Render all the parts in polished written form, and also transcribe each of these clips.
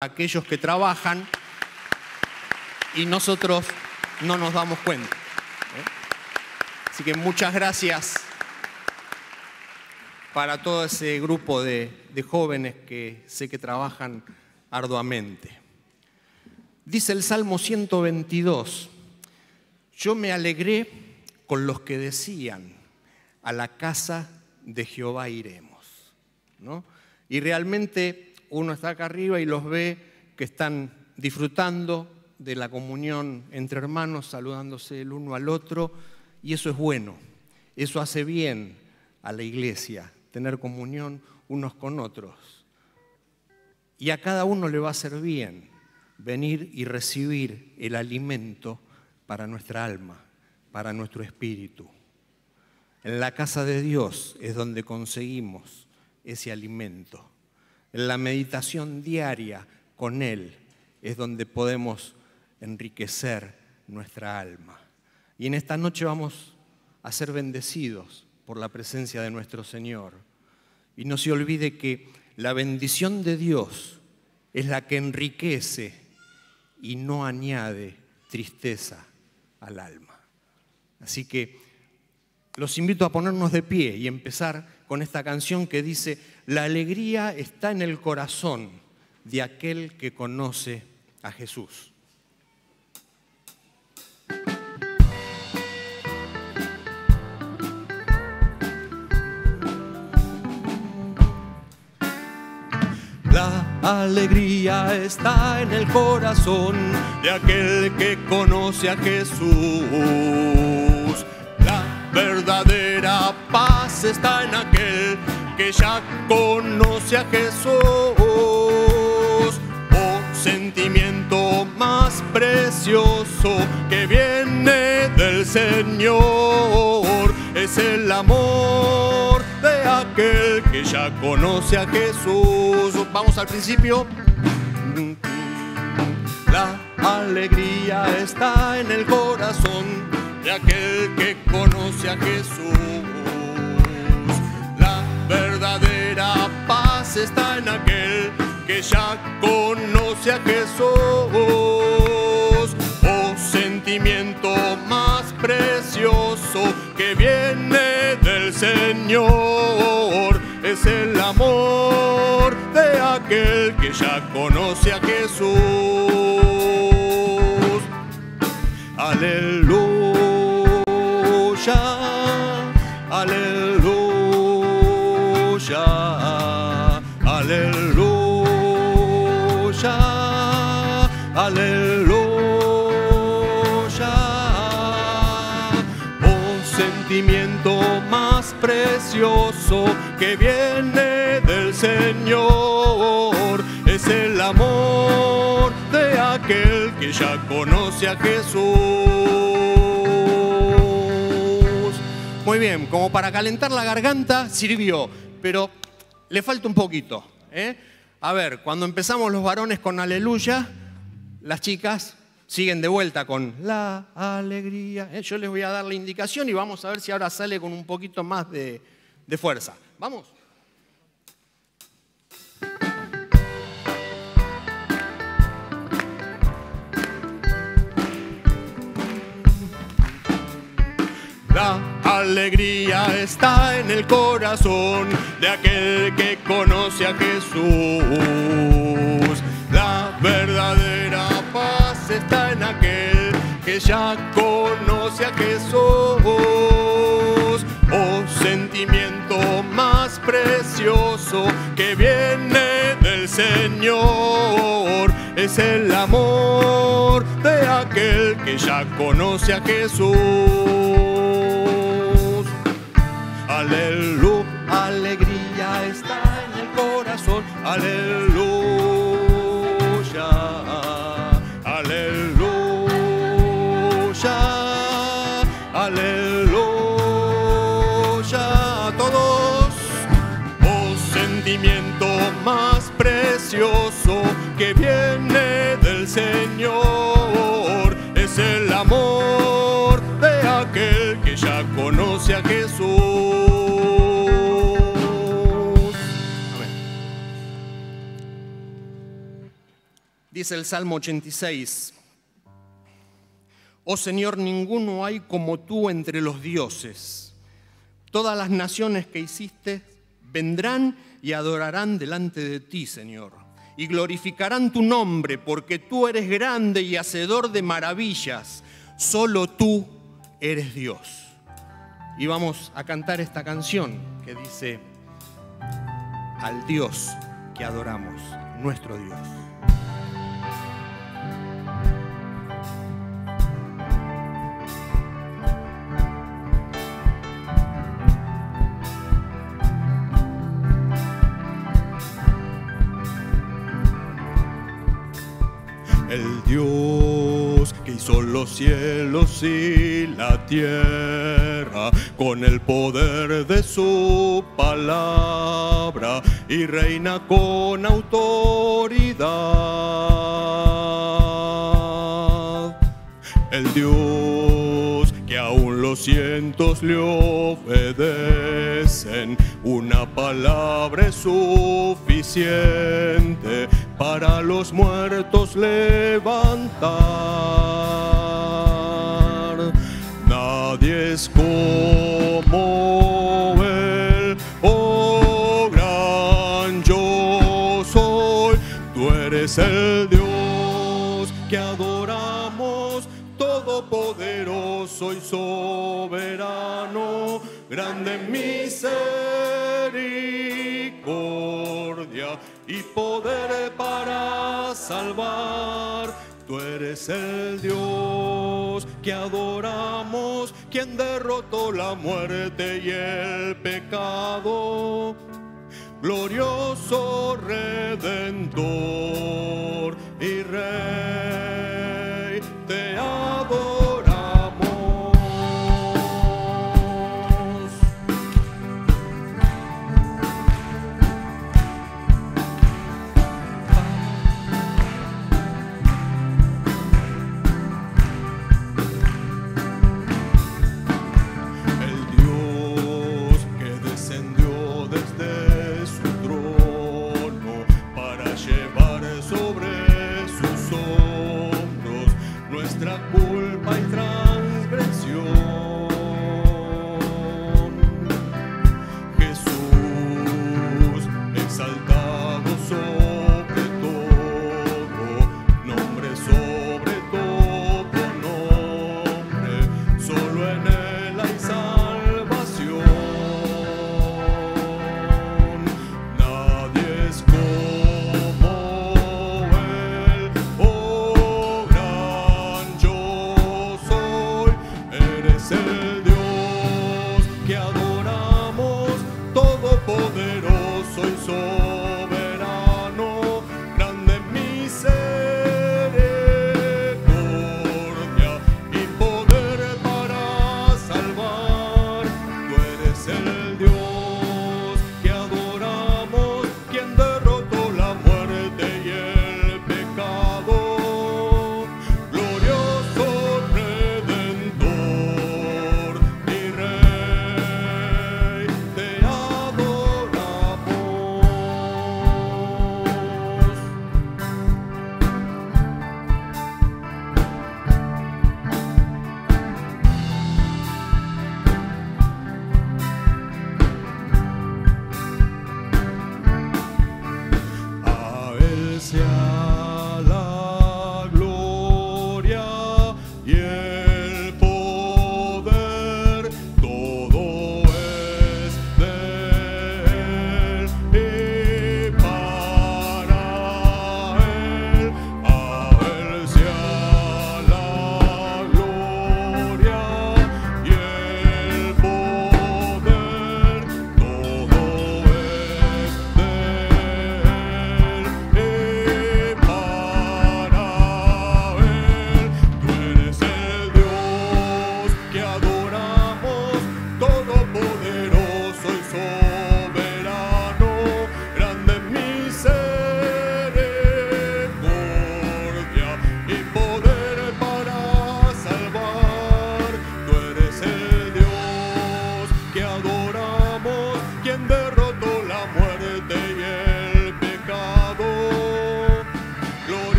aquellos que trabajan y nosotros no nos damos cuenta. Así que muchas gracias para todo ese grupo de jóvenes que sé que trabajan arduamente. Dice el Salmo 122, yo me alegré con los que decían, a la casa de Jehová iremos, ¿no? Y realmente uno está acá arriba y los ve que están disfrutando de la comunión entre hermanos, saludándose el uno al otro, y eso es bueno, eso hace bien a la iglesia, tener comunión unos con otros. Y a cada uno le va a hacer bien venir y recibir el alimento para nuestra alma, para nuestro espíritu. En la casa de Dios es donde conseguimos ese alimento. En la meditación diaria con Él es donde podemos enriquecer nuestra alma. Y en esta noche vamos a ser bendecidos por la presencia de nuestro Señor. Y no se olvide que la bendición de Dios es la que enriquece y no añade tristeza al alma. Así que los invito a ponernos de pie y empezar con esta canción que dice: la alegría está en el corazón de aquel que conoce a Jesús. La alegría está en el corazón de aquel que conoce a Jesús. La verdadera paz está en aquel que ya conoce a Jesús. Oh, sentimiento más precioso que viene del Señor es el amor de aquel que ya conoce a Jesús. Vamos al principio. La alegría está en el corazón de aquel que conoce a Jesús. La verdadera paz está en aquel que ya conoce a Jesús. Oh, sentimiento más precioso que viene del Señor es el amor de aquel que ya conoce a Jesús. Aleluya, aleluya, aleluya, aleluya. Oh, sentimiento más precioso que viene del Señor es el amor de aquel que ya conoce a Jesús. Muy bien, como para calentar la garganta sirvió, pero le falta un poquito, ¿eh? A ver, cuando empezamos los varones con aleluya, las chicas siguen de vuelta con la alegría. Yo les voy a dar la indicación y vamos a ver si ahora sale con un poquito más de fuerza. ¿Vamos? La alegría está en el corazón de aquel que conoce a Jesús. La verdadera paz está en aquel que ya conoce a Jesús. Oh, sentimiento más precioso que viene del Señor es el amor de aquel que ya conoce a Jesús. Aleluya, alegría está en el corazón. Aleluya, aleluya, aleluya. Todos. Oh, sentimiento más precioso que viene del Señor es el amor de aquel que ya conoce a Jesús. Amén. Dice el Salmo 86: Oh Señor, ninguno hay como tú entre los dioses. Todas las naciones que hiciste vendrán y adorarán delante de ti, Señor, y glorificarán tu nombre, porque tú eres grande y hacedor de maravillas. Solo tú eres Dios. Y vamos a cantar esta canción que dice: al Dios que adoramos, nuestro Dios. El Dios que hizo los cielos y la tierra con el poder de su palabra y reina con autoridad. El Dios que aún los cientos le obedecen, una palabra es suficiente para los muertos levantar. Nadie es como Él, oh gran yo soy. Tú eres el Dios que adoramos, todopoderoso y soberano, grande en misericordia y poder para salvar. Tú eres el Dios que adoramos, quien derrotó la muerte y el pecado. Glorioso Redentor y Rey, te adoramos. Sobre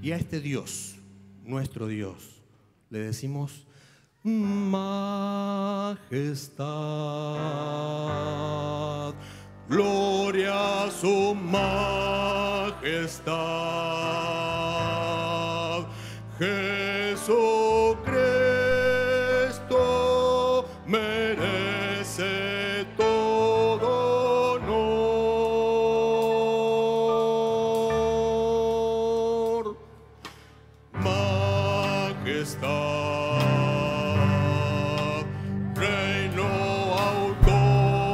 Y a este Dios, nuestro Dios, le decimos majestad, gloria a su majestad. Jesucristo merece todo honor. Majestad, reino, autoridad.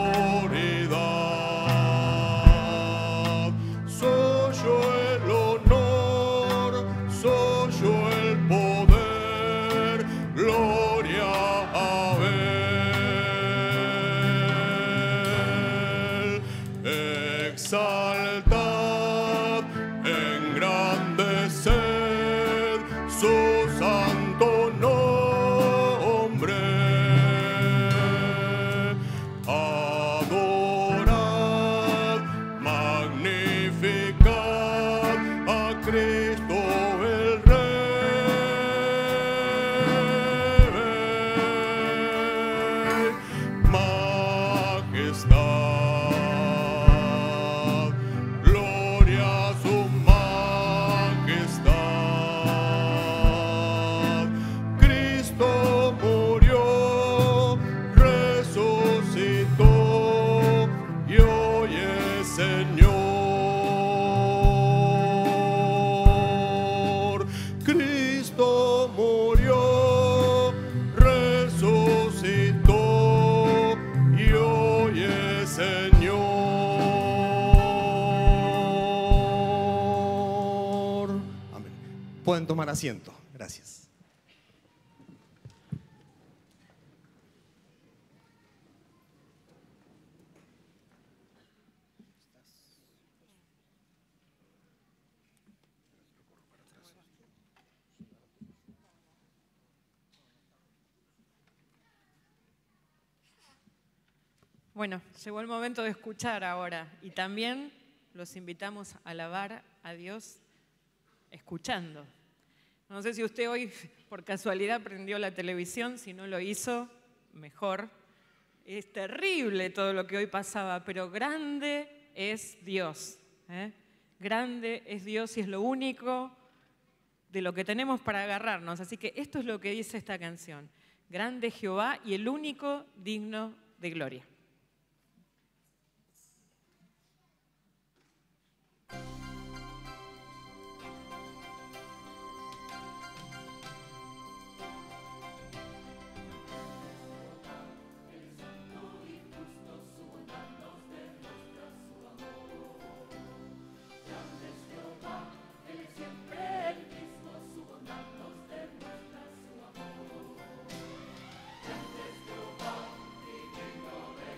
Soy yo el honor, soy yo el poder, gloria a Él. Exaltad, engrandeced su santo nombre. Adorad, magnificad a Cristo el Rey. Majestad, gloria a su majestad. Cristo murió, resucitó y hoy es Señor. Cristo murió, resucitó y hoy es Señor. Amén. Pueden tomar asiento. Gracias. Bueno, llegó el momento de escuchar ahora y también los invitamos a alabar a Dios escuchando. No sé si usted hoy por casualidad prendió la televisión, si no lo hizo, mejor. Es terrible todo lo que hoy pasaba, pero grande es Dios. Grande es Dios y es lo único de lo que tenemos para agarrarnos. Así que esto es lo que dice esta canción. Grande Jehová y el único digno de gloria. Grande es Jehová y digno de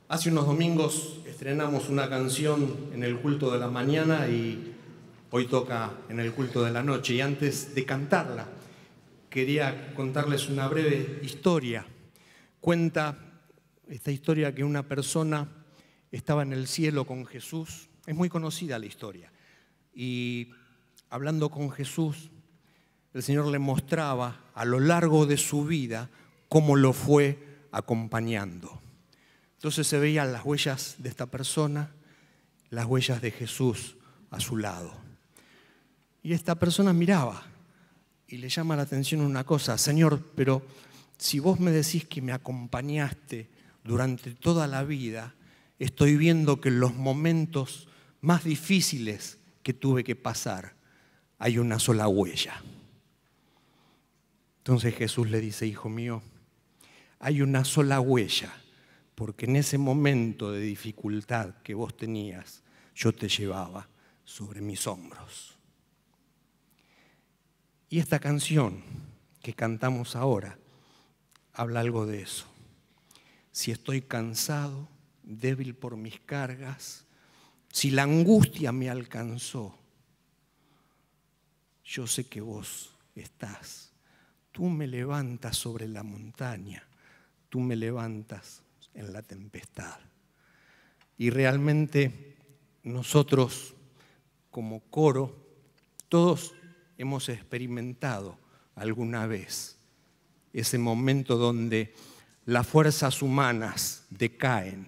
Hace unos domingos estrenamos una canción en el culto de la mañana y hoy toca en el culto de la noche. Y antes de cantarla, quería contarles una breve historia. Cuenta esta historia que una persona estaba en el cielo con Jesús. Es muy conocida la historia. Y hablando con Jesús, el Señor le mostraba a lo largo de su vida cómo lo fue acompañando. Entonces se veían las huellas de esta persona, las huellas de Jesús a su lado. Y esta persona miraba y le llama la atención una cosa: Señor, pero si vos me decís que me acompañaste durante toda la vida, estoy viendo que en los momentos más difíciles que tuve que pasar hay una sola huella. Entonces Jesús le dice: hijo mío, hay una sola huella, porque en ese momento de dificultad que vos tenías, yo te llevaba sobre mis hombros. Y esta canción que cantamos ahora habla algo de eso. Si estoy cansado, débil por mis cargas, si la angustia me alcanzó, yo sé que vos estás. Tú me levantas sobre la montaña, tú me levantas en la tempestad. Y realmente nosotros como coro, todos hemos experimentado alguna vez ese momento donde las fuerzas humanas decaen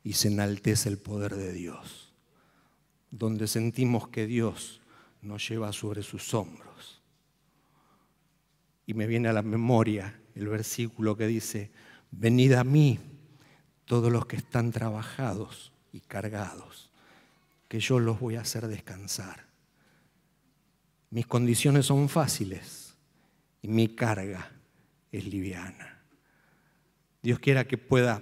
y se enaltece el poder de Dios, donde sentimos que Dios nos lleva sobre sus hombros. Y me viene a la memoria el versículo que dice: venid a mí todos los que están trabajados y cargados, que yo los voy a hacer descansar. Mis condiciones son fáciles y mi carga es liviana. Dios quiera que pueda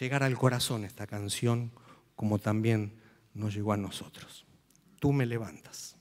llegar al corazón esta canción, como también nos llegó a nosotros. Tú me levantas.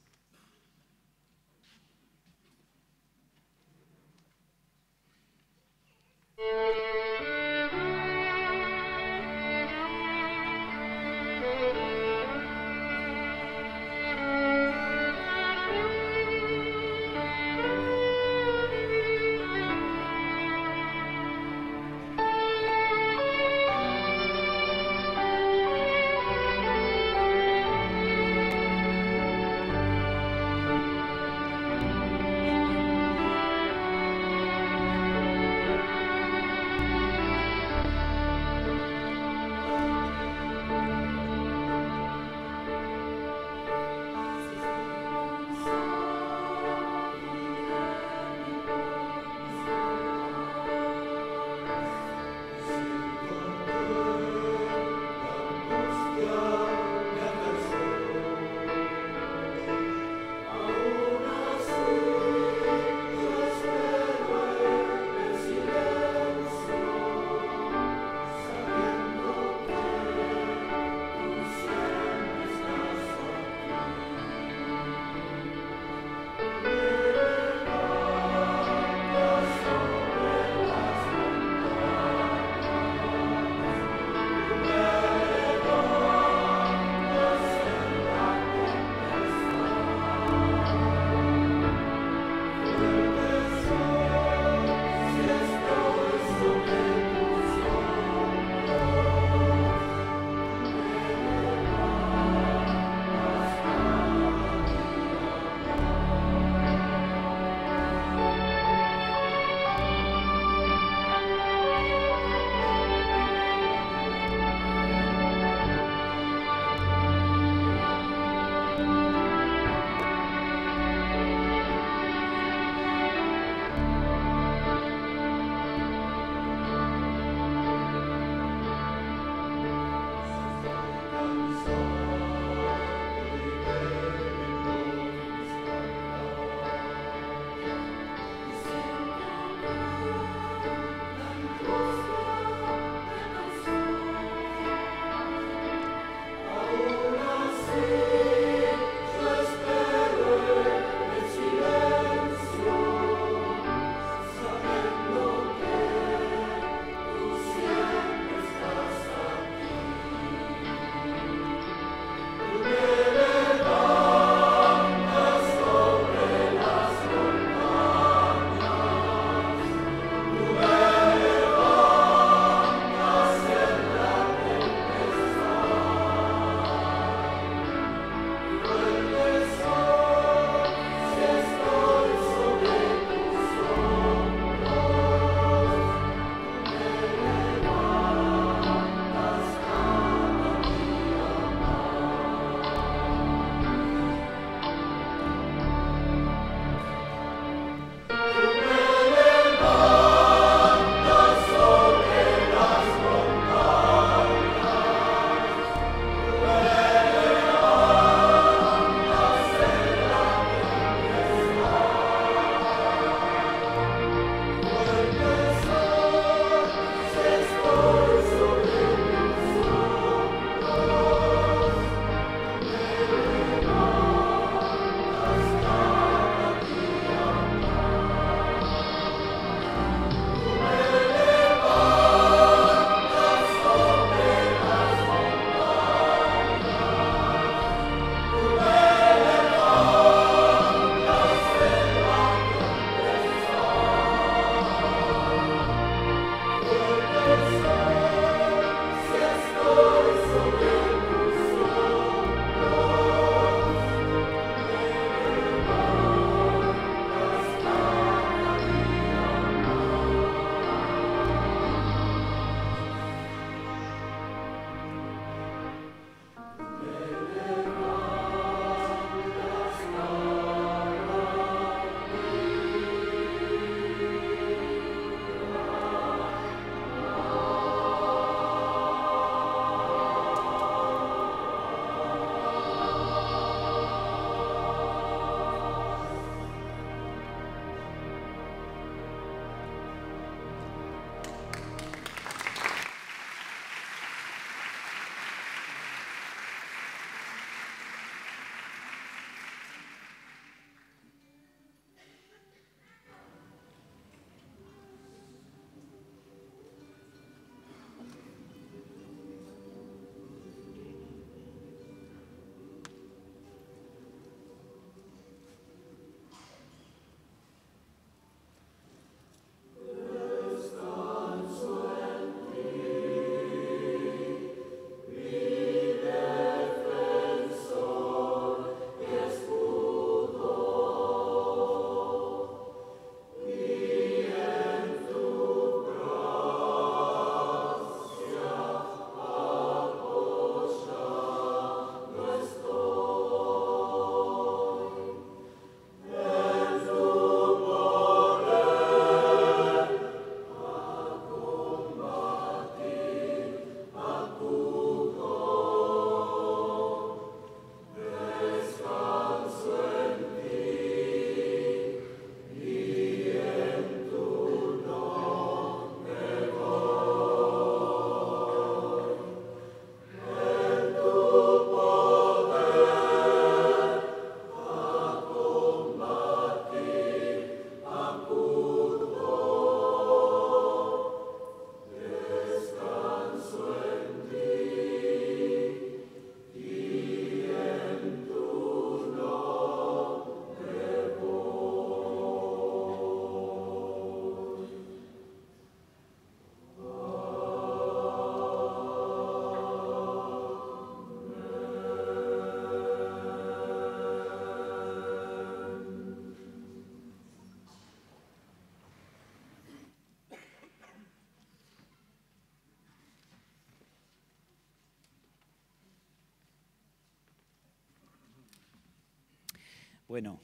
Bueno,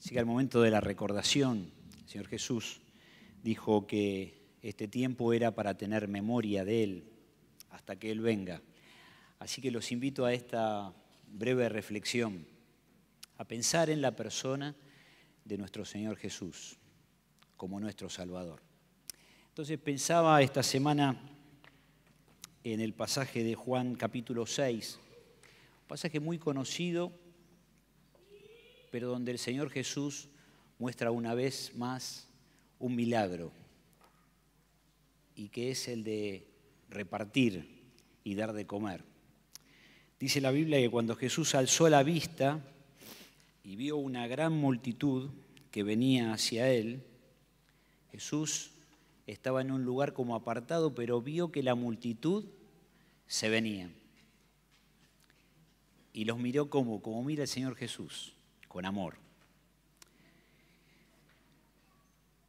llega el momento de la recordación. El Señor Jesús dijo que este tiempo era para tener memoria de Él hasta que Él venga. Así que los invito a esta breve reflexión, a pensar en la persona de nuestro Señor Jesús como nuestro Salvador. Entonces pensaba esta semana en el pasaje de Juan capítulo 6, un pasaje muy conocido, pero donde el Señor Jesús muestra una vez más un milagro, y que es el de repartir y dar de comer. Dice la Biblia que cuando Jesús alzó la vista y vio una gran multitud que venía hacia Él, Jesús estaba en un lugar como apartado, pero vio que la multitud se venía. Y los miró como mira el Señor Jesús, con amor.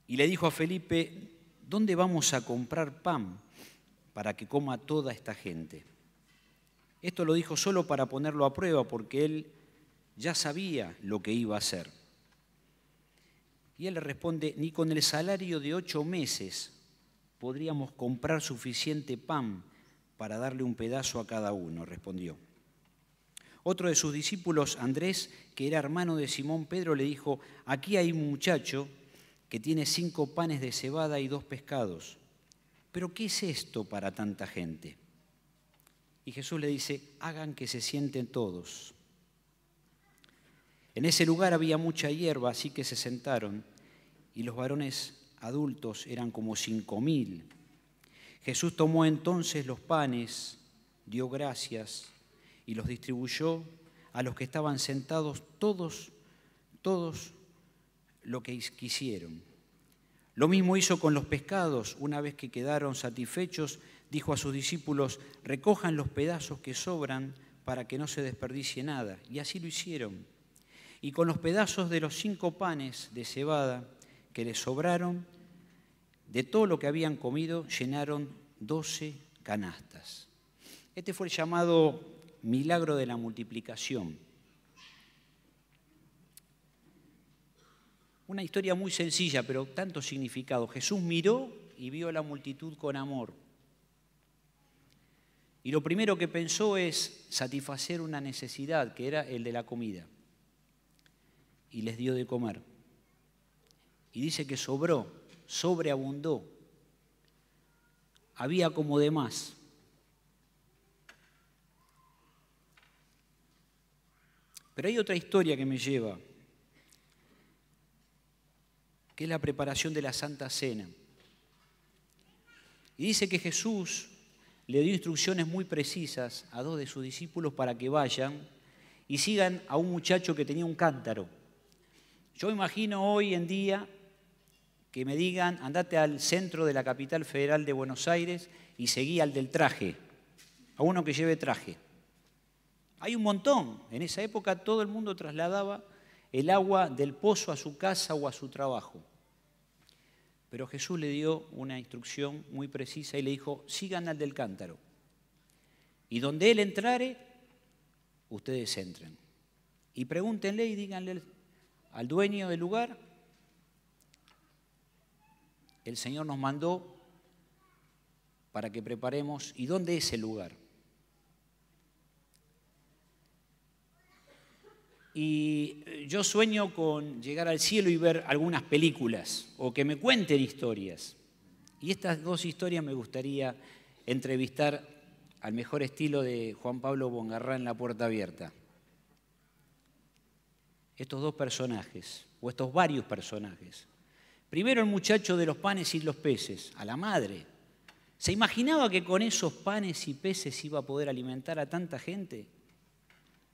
Y le dijo a Felipe: ¿dónde vamos a comprar pan para que coma toda esta gente? Esto lo dijo solo para ponerlo a prueba, porque él ya sabía lo que iba a hacer. Y él le responde: ni con el salario de 8 meses podríamos comprar suficiente pan para darle un pedazo a cada uno, respondió. Otro de sus discípulos, Andrés, que era hermano de Simón Pedro, le dijo: aquí hay un muchacho que tiene 5 panes de cebada y 2 pescados. ¿Pero qué es esto para tanta gente? Y Jesús le dice: hagan que se sienten todos. En ese lugar había mucha hierba, así que se sentaron, y los varones adultos eran como 5.000. Jesús tomó entonces los panes, dio gracias y los distribuyó a los que estaban sentados, todos lo que quisieron. Lo mismo hizo con los pescados. Una vez que quedaron satisfechos, dijo a sus discípulos: recojan los pedazos que sobran para que no se desperdicie nada. Y así lo hicieron. Y con los pedazos de los 5 panes de cebada que les sobraron, de todo lo que habían comido, llenaron 12 canastas. Este fue el llamado milagro de la multiplicación. Una historia muy sencilla, pero tanto significado. Jesús miró y vio a la multitud con amor. Y lo primero que pensó es satisfacer una necesidad, que era el de la comida. Y les dio de comer. Y dice que sobró, sobreabundó. Había como de más. Pero hay otra historia que me lleva, que es la preparación de la Santa Cena. Y dice que Jesús le dio instrucciones muy precisas a 2 de sus discípulos para que vayan y sigan a un muchacho que tenía un cántaro. Yo imagino hoy en día que me digan: andate al centro de la capital federal de Buenos Aires y seguí al del traje, a uno que lleve traje. Hay un montón. En esa época todo el mundo trasladaba el agua del pozo a su casa o a su trabajo. Pero Jesús le dio una instrucción muy precisa y le dijo: sigan al del cántaro. Y donde él entrare, ustedes entren. Y pregúntenle y díganle al dueño del lugar: el Señor nos mandó para que preparemos. ¿Y dónde es el lugar? Y yo sueño con llegar al cielo y ver algunas películas o que me cuenten historias. Y estas 2 historias me gustaría entrevistar al mejor estilo de Juan Pablo Bongarrá en La Puerta Abierta. Estos 2 personajes, o estos varios personajes. Primero el muchacho de los panes y los peces, a la madre. ¿Se imaginaba que con esos panes y peces iba a poder alimentar a tanta gente?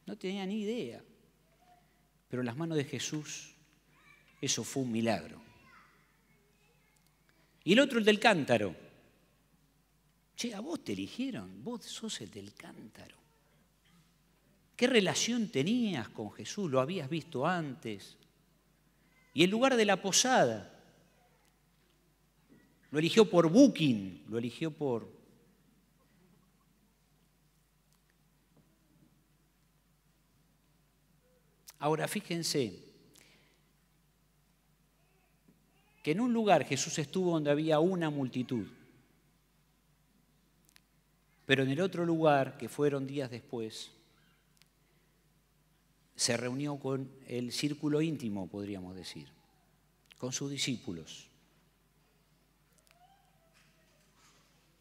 No tenía ni idea. Pero en las manos de Jesús, eso fue un milagro. Y el otro, el del cántaro. Che, a vos te eligieron, vos sos el del cántaro. ¿Qué relación tenías con Jesús? ¿Lo habías visto antes? Y el lugar de la posada, lo eligió por Booking, lo eligió por... Ahora, fíjense, que en un lugar Jesús estuvo donde había una multitud, pero en el otro lugar, que fueron días después, se reunió con el círculo íntimo, podríamos decir, con sus discípulos.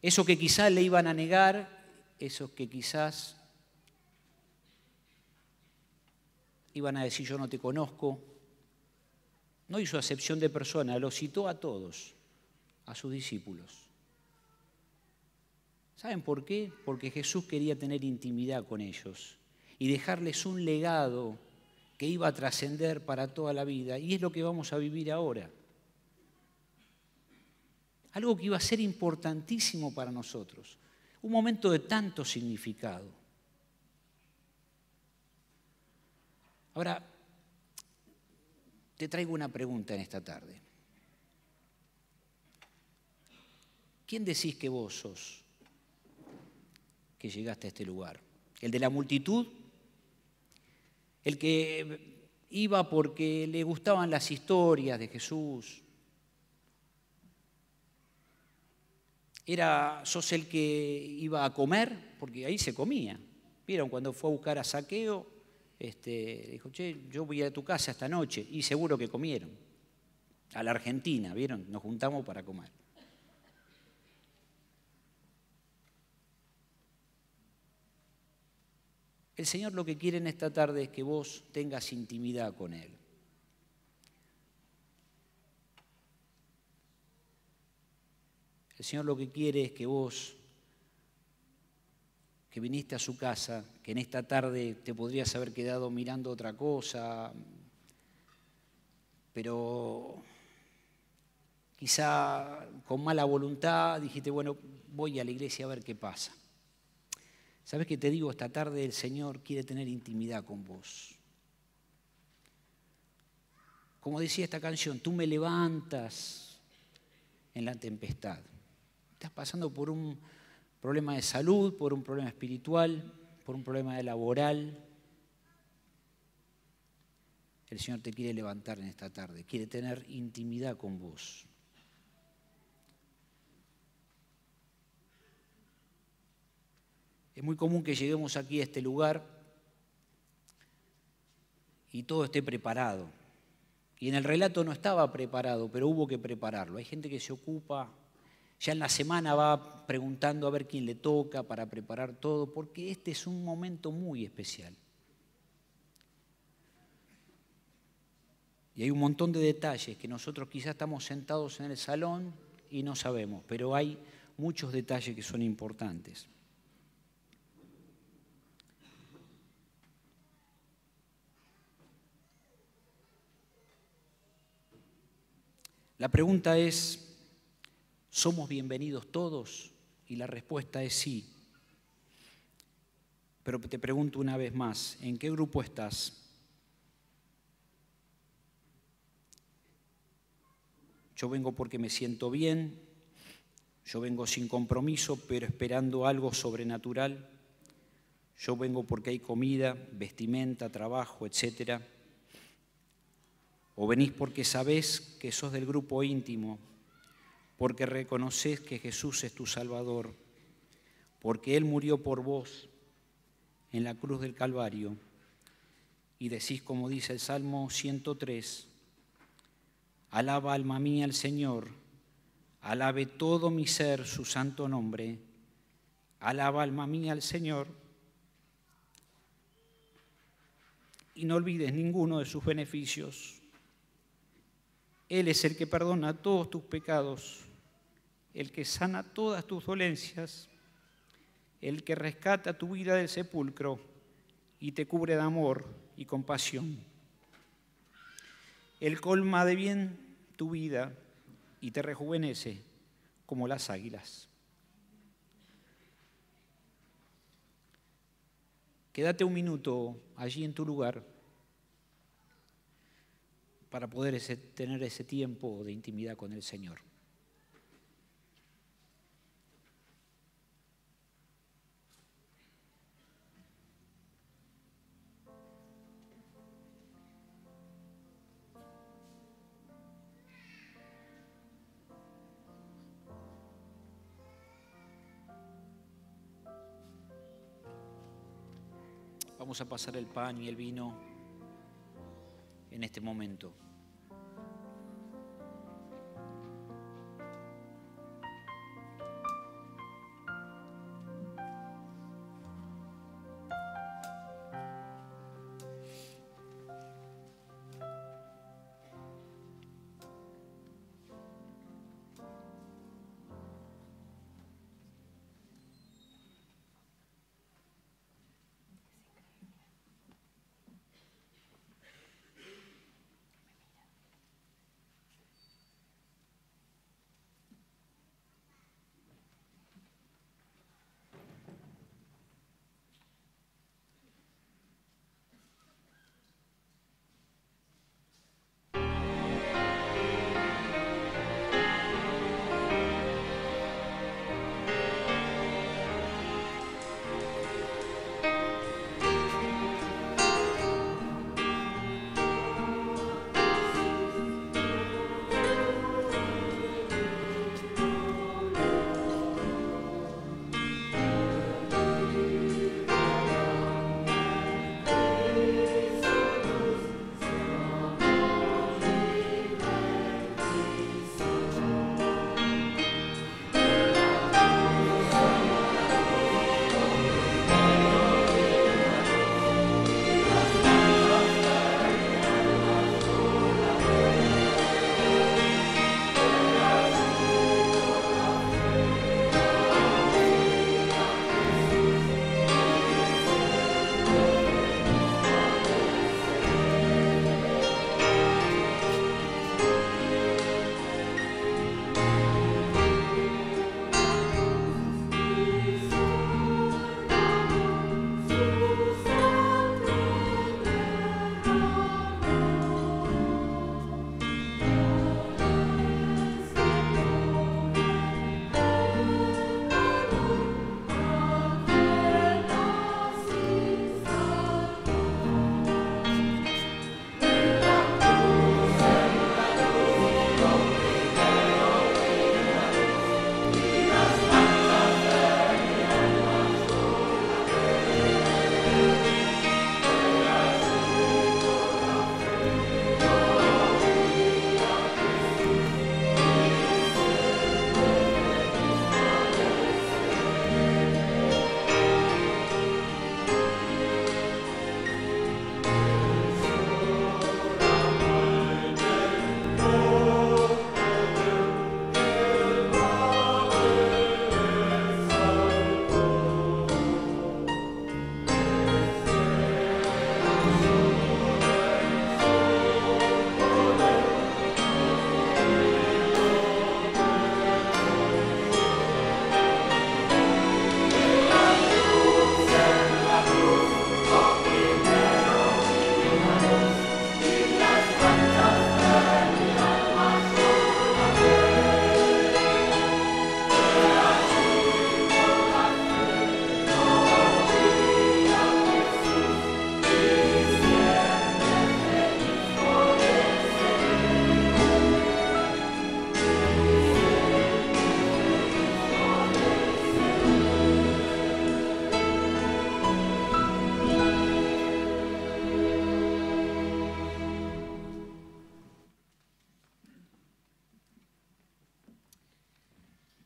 Eso que quizás le iban a negar, esos que quizás iban a decir yo no te conozco, no hizo acepción de persona, los citó a todos, a sus discípulos. ¿Saben por qué? Porque Jesús quería tener intimidad con ellos y dejarles un legado que iba a trascender para toda la vida, y es lo que vamos a vivir ahora. Algo que iba a ser importantísimo para nosotros, un momento de tanto significado. Ahora, te traigo una pregunta en esta tarde. ¿Quién decís que vos sos que llegaste a este lugar? ¿El de la multitud? ¿El que iba porque le gustaban las historias de Jesús? ¿Sos el que iba a comer? Porque ahí se comía. ¿Vieron? Cuando fue a buscar a Zaqueo, dijo, che, yo voy a tu casa esta noche. Y seguro que comieron. A la Argentina, ¿vieron? Nos juntamos para comer. El Señor lo que quiere en esta tarde es que vos tengas intimidad con Él. El Señor lo que quiere es que vos, que viniste a su casa, que en esta tarde te podrías haber quedado mirando otra cosa, pero quizá con mala voluntad dijiste, bueno, voy a la iglesia a ver qué pasa. ¿Sabes qué te digo? Esta tarde el Señor quiere tener intimidad con vos. Como decía esta canción, tú me levantas en la tempestad. Estás pasando por un problema de salud, por un problema espiritual, por un problema laboral. El Señor te quiere levantar en esta tarde, quiere tener intimidad con vos. Es muy común que lleguemos aquí a este lugar y todo esté preparado. Y en el relato no estaba preparado, pero hubo que prepararlo. Hay gente que se ocupa, ya en la semana va preguntando a ver quién le toca para preparar todo, porque este es un momento muy especial. Y hay un montón de detalles que nosotros quizás estamos sentados en el salón y no sabemos, pero hay muchos detalles que son importantes. La pregunta es, ¿somos bienvenidos todos? Y la respuesta es sí. Pero te pregunto una vez más, ¿en qué grupo estás? Yo vengo porque me siento bien, yo vengo sin compromiso, pero esperando algo sobrenatural. Yo vengo porque hay comida, vestimenta, trabajo, etc. O venís porque sabés que sos del grupo íntimo, porque reconocés que Jesús es tu Salvador, porque Él murió por vos en la cruz del Calvario, y decís, como dice el Salmo 103, alaba alma mía al Señor, alabe todo mi ser su santo nombre, alaba alma mía al Señor, y no olvides ninguno de sus beneficios. Él es el que perdona todos tus pecados, el que sana todas tus dolencias, el que rescata tu vida del sepulcro y te cubre de amor y compasión. Él colma de bien tu vida y te rejuvenece como las águilas. Quédate un minuto allí en tu lugar para poder tener ese tiempo de intimidad con el Señor. vamos a pasar el pan y el vino en este momento.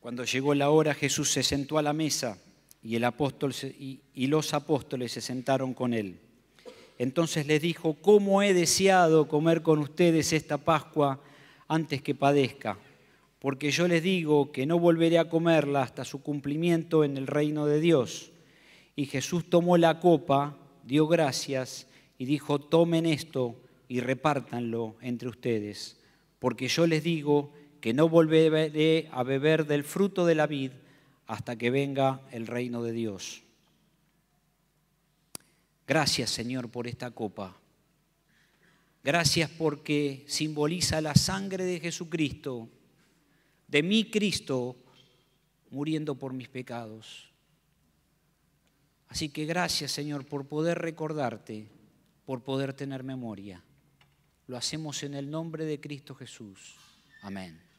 Cuando llegó la hora, Jesús se sentó a la mesa y los apóstoles se sentaron con él. Entonces les dijo: ¿cómo he deseado comer con ustedes esta Pascua antes que padezca? Porque yo les digo que no volveré a comerla hasta su cumplimiento en el reino de Dios. Y Jesús tomó la copa, dio gracias y dijo: tomen esto y repártanlo entre ustedes, porque yo les digo que no volveré a beber del fruto de la vid hasta que venga el reino de Dios. Gracias, Señor, por esta copa. Gracias porque simboliza la sangre de Jesucristo, de mi Cristo, muriendo por mis pecados. Así que gracias, Señor, por poder recordarte, por poder tener memoria. Lo hacemos en el nombre de Cristo Jesús. Amén.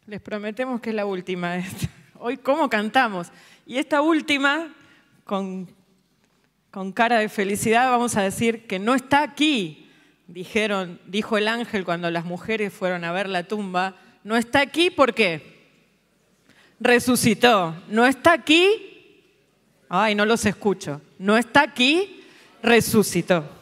Les prometemos que es la última. Hoy, ¿cómo cantamos? Y esta última, con cara de felicidad, vamos a decir que no está aquí. Dijo el ángel cuando las mujeres fueron a ver la tumba. No está aquí, ¿por qué? Resucitó. No está aquí. Ay, no los escucho. No está aquí, resucitó.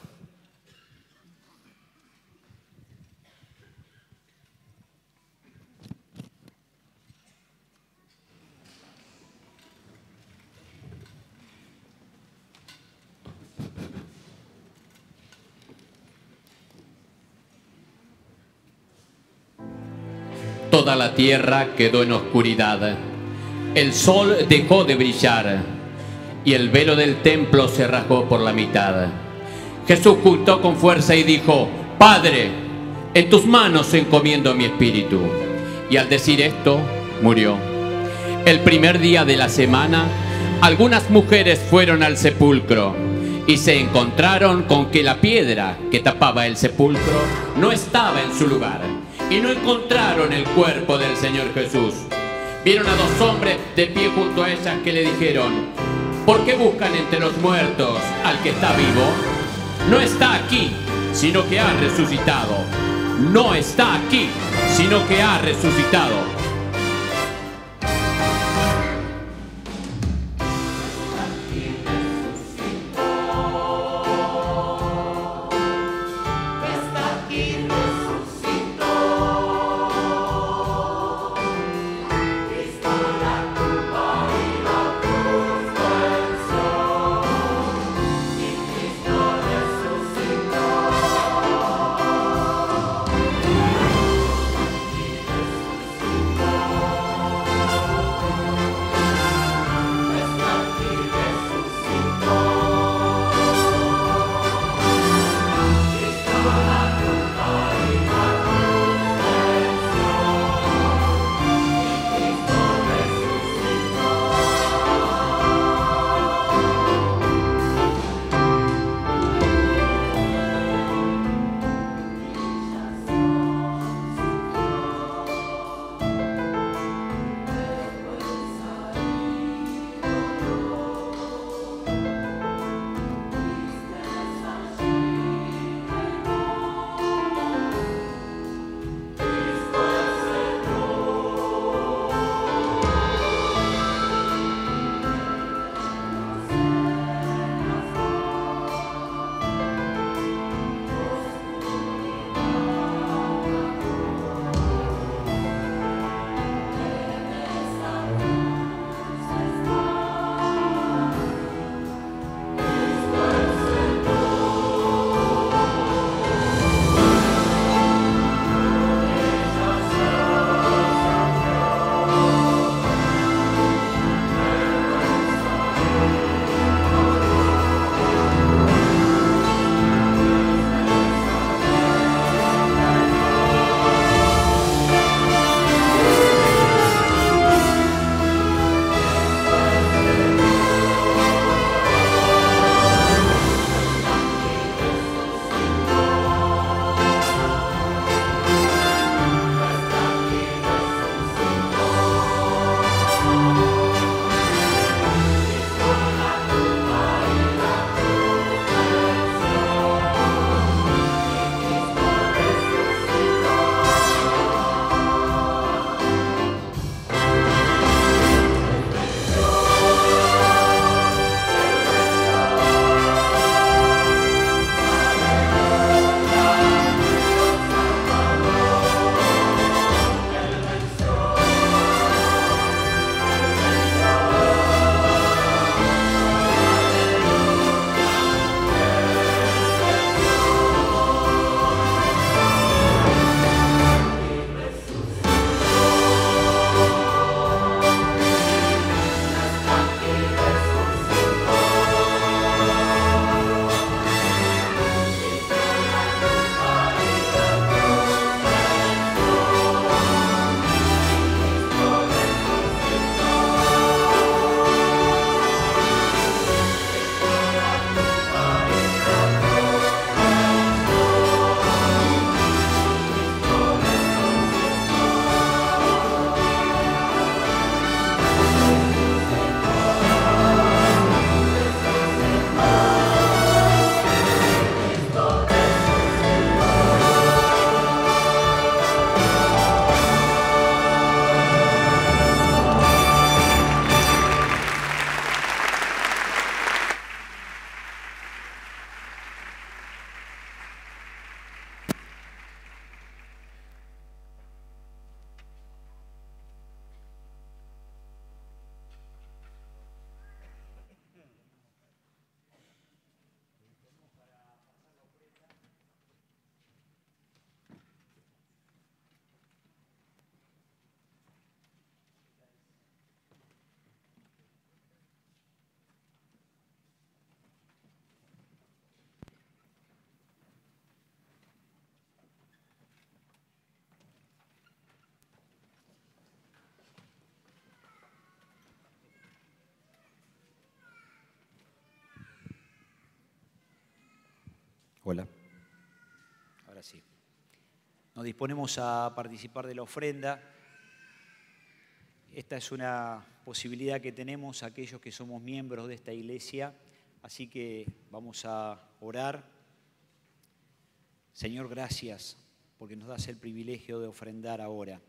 Toda la tierra quedó en oscuridad. El sol dejó de brillar y el velo del templo se rasgó por la mitad. Jesús gritó con fuerza y dijo: Padre, en tus manos encomiendo mi espíritu. Y al decir esto, murió. El primer día de la semana, algunas mujeres fueron al sepulcro y se encontraron con que la piedra que tapaba el sepulcro no estaba en su lugar. Y no encontraron el cuerpo del Señor Jesús. Vieron a dos hombres de pie junto a ellas que le dijeron: ¿por qué buscan entre los muertos al que está vivo? No está aquí, sino que ha resucitado. No está aquí, sino que ha resucitado. Hola. Ahora sí. Nos disponemos a participar de la ofrenda. Esta es una posibilidad que tenemos aquellos que somos miembros de esta iglesia, así que vamos a orar. Señor, gracias porque nos das el privilegio de ofrendar ahora.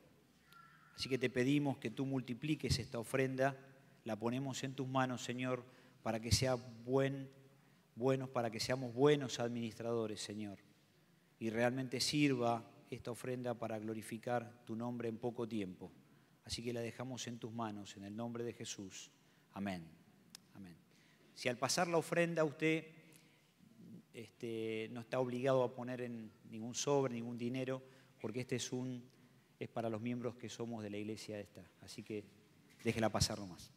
Así que te pedimos que tú multipliques esta ofrenda, la ponemos en tus manos, Señor, para que sea para que seamos buenos administradores, Señor, y realmente sirva esta ofrenda para glorificar tu nombre en poco tiempo. Así que la dejamos en tus manos, en el nombre de Jesús. Amén. Amén. Si al pasar la ofrenda usted no está obligado a poner en ningún sobre, ningún dinero, porque este es para los miembros que somos de la iglesia esta. Así que déjela pasar nomás.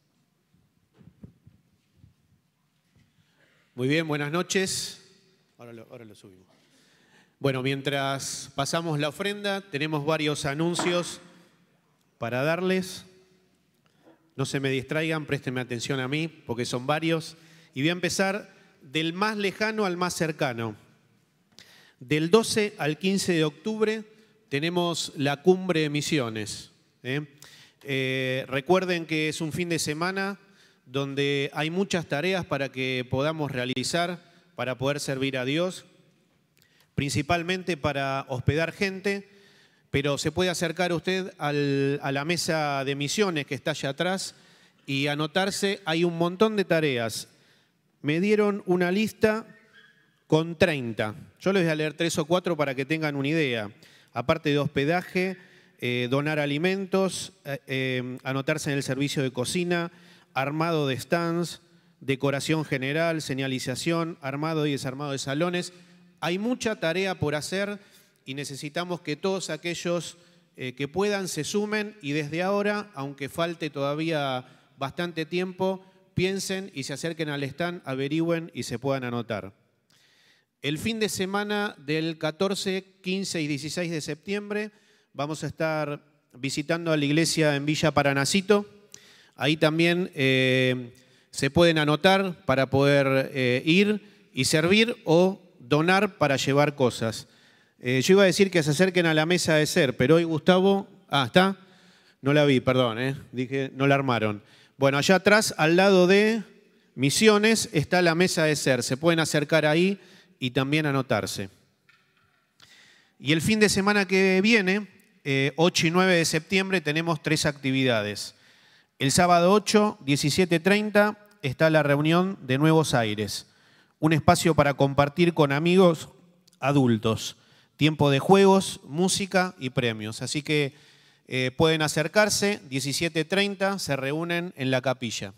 Muy bien, buenas noches. Ahora lo subimos. Bueno, mientras pasamos la ofrenda, tenemos varios anuncios para darles. No se me distraigan, préstenme atención a mí, porque son varios. Y voy a empezar del más lejano al más cercano. Del 12 al 15 de octubre tenemos la Cumbre de Misiones. Recuerden que es un fin de semana donde hay muchas tareas para que podamos realizar, para poder servir a Dios, principalmente para hospedar gente, pero se puede acercar usted a la mesa de misiones que está allá atrás y anotarse. Hay un montón de tareas. Me dieron una lista con 30. Yo les voy a leer 3 o 4 para que tengan una idea. Aparte de hospedaje, donar alimentos, anotarse en el servicio de cocina, armado de stands, decoración general, señalización, armado y desarmado de salones. Hay mucha tarea por hacer y necesitamos que todos aquellos que puedan se sumen y desde ahora, aunque falte todavía bastante tiempo, piensen y se acerquen al stand, averigüen y se puedan anotar. El fin de semana del 14, 15 y 16 de septiembre vamos a estar visitando a la iglesia en Villa Paranacito. Ahí también se pueden anotar para poder ir y servir o donar para llevar cosas. Yo iba a decir que se acerquen a la mesa de ser, pero hoy Gustavo... ¿está? No la vi, perdón, dije, no la armaron. Bueno, allá atrás, al lado de Misiones, está la mesa de ser. Se pueden acercar ahí y también anotarse. Y el fin de semana que viene, 8 y 9 de septiembre, tenemos 3 actividades. El sábado 8, 17:30, está la reunión de Nuevos Aires. Un espacio para compartir con amigos adultos. Tiempo de juegos, música y premios. Así que pueden acercarse, 17:30, se reúnen en la capilla.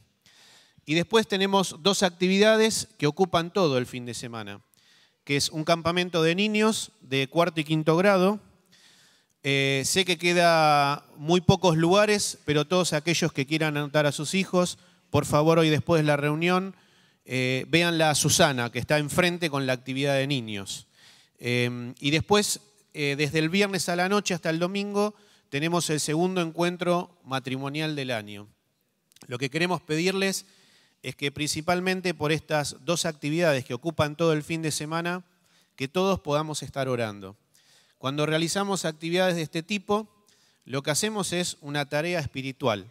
Y después tenemos 2 actividades que ocupan todo el fin de semana, que es un campamento de niños de 4º y 5º grado. Sé que queda muy pocos lugares, pero todos aquellos que quieran anotar a sus hijos, por favor, hoy después de la reunión, véanla a Susana, que está enfrente con la actividad de niños. Y después, desde el viernes a la noche hasta el domingo, tenemos el segundo encuentro matrimonial del año. Lo que queremos pedirles es que principalmente por estas 2 actividades que ocupan todo el fin de semana, que todos podamos estar orando. Cuando realizamos actividades de este tipo, lo que hacemos es una tarea espiritual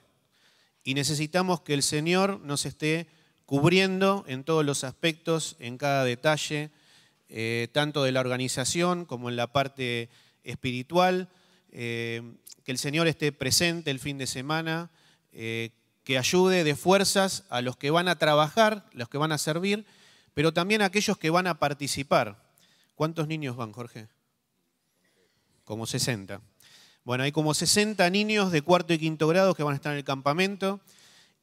y necesitamos que el Señor nos esté cubriendo en todos los aspectos, en cada detalle, tanto de la organización como en la parte espiritual, que el Señor esté presente el fin de semana, que ayude de fuerzas a los que van a trabajar, los que van a servir, pero también a aquellos que van a participar. ¿Cuántos niños van, Jorge? Como 60. Bueno, hay como 60 niños de 4º y 5º grado que van a estar en el campamento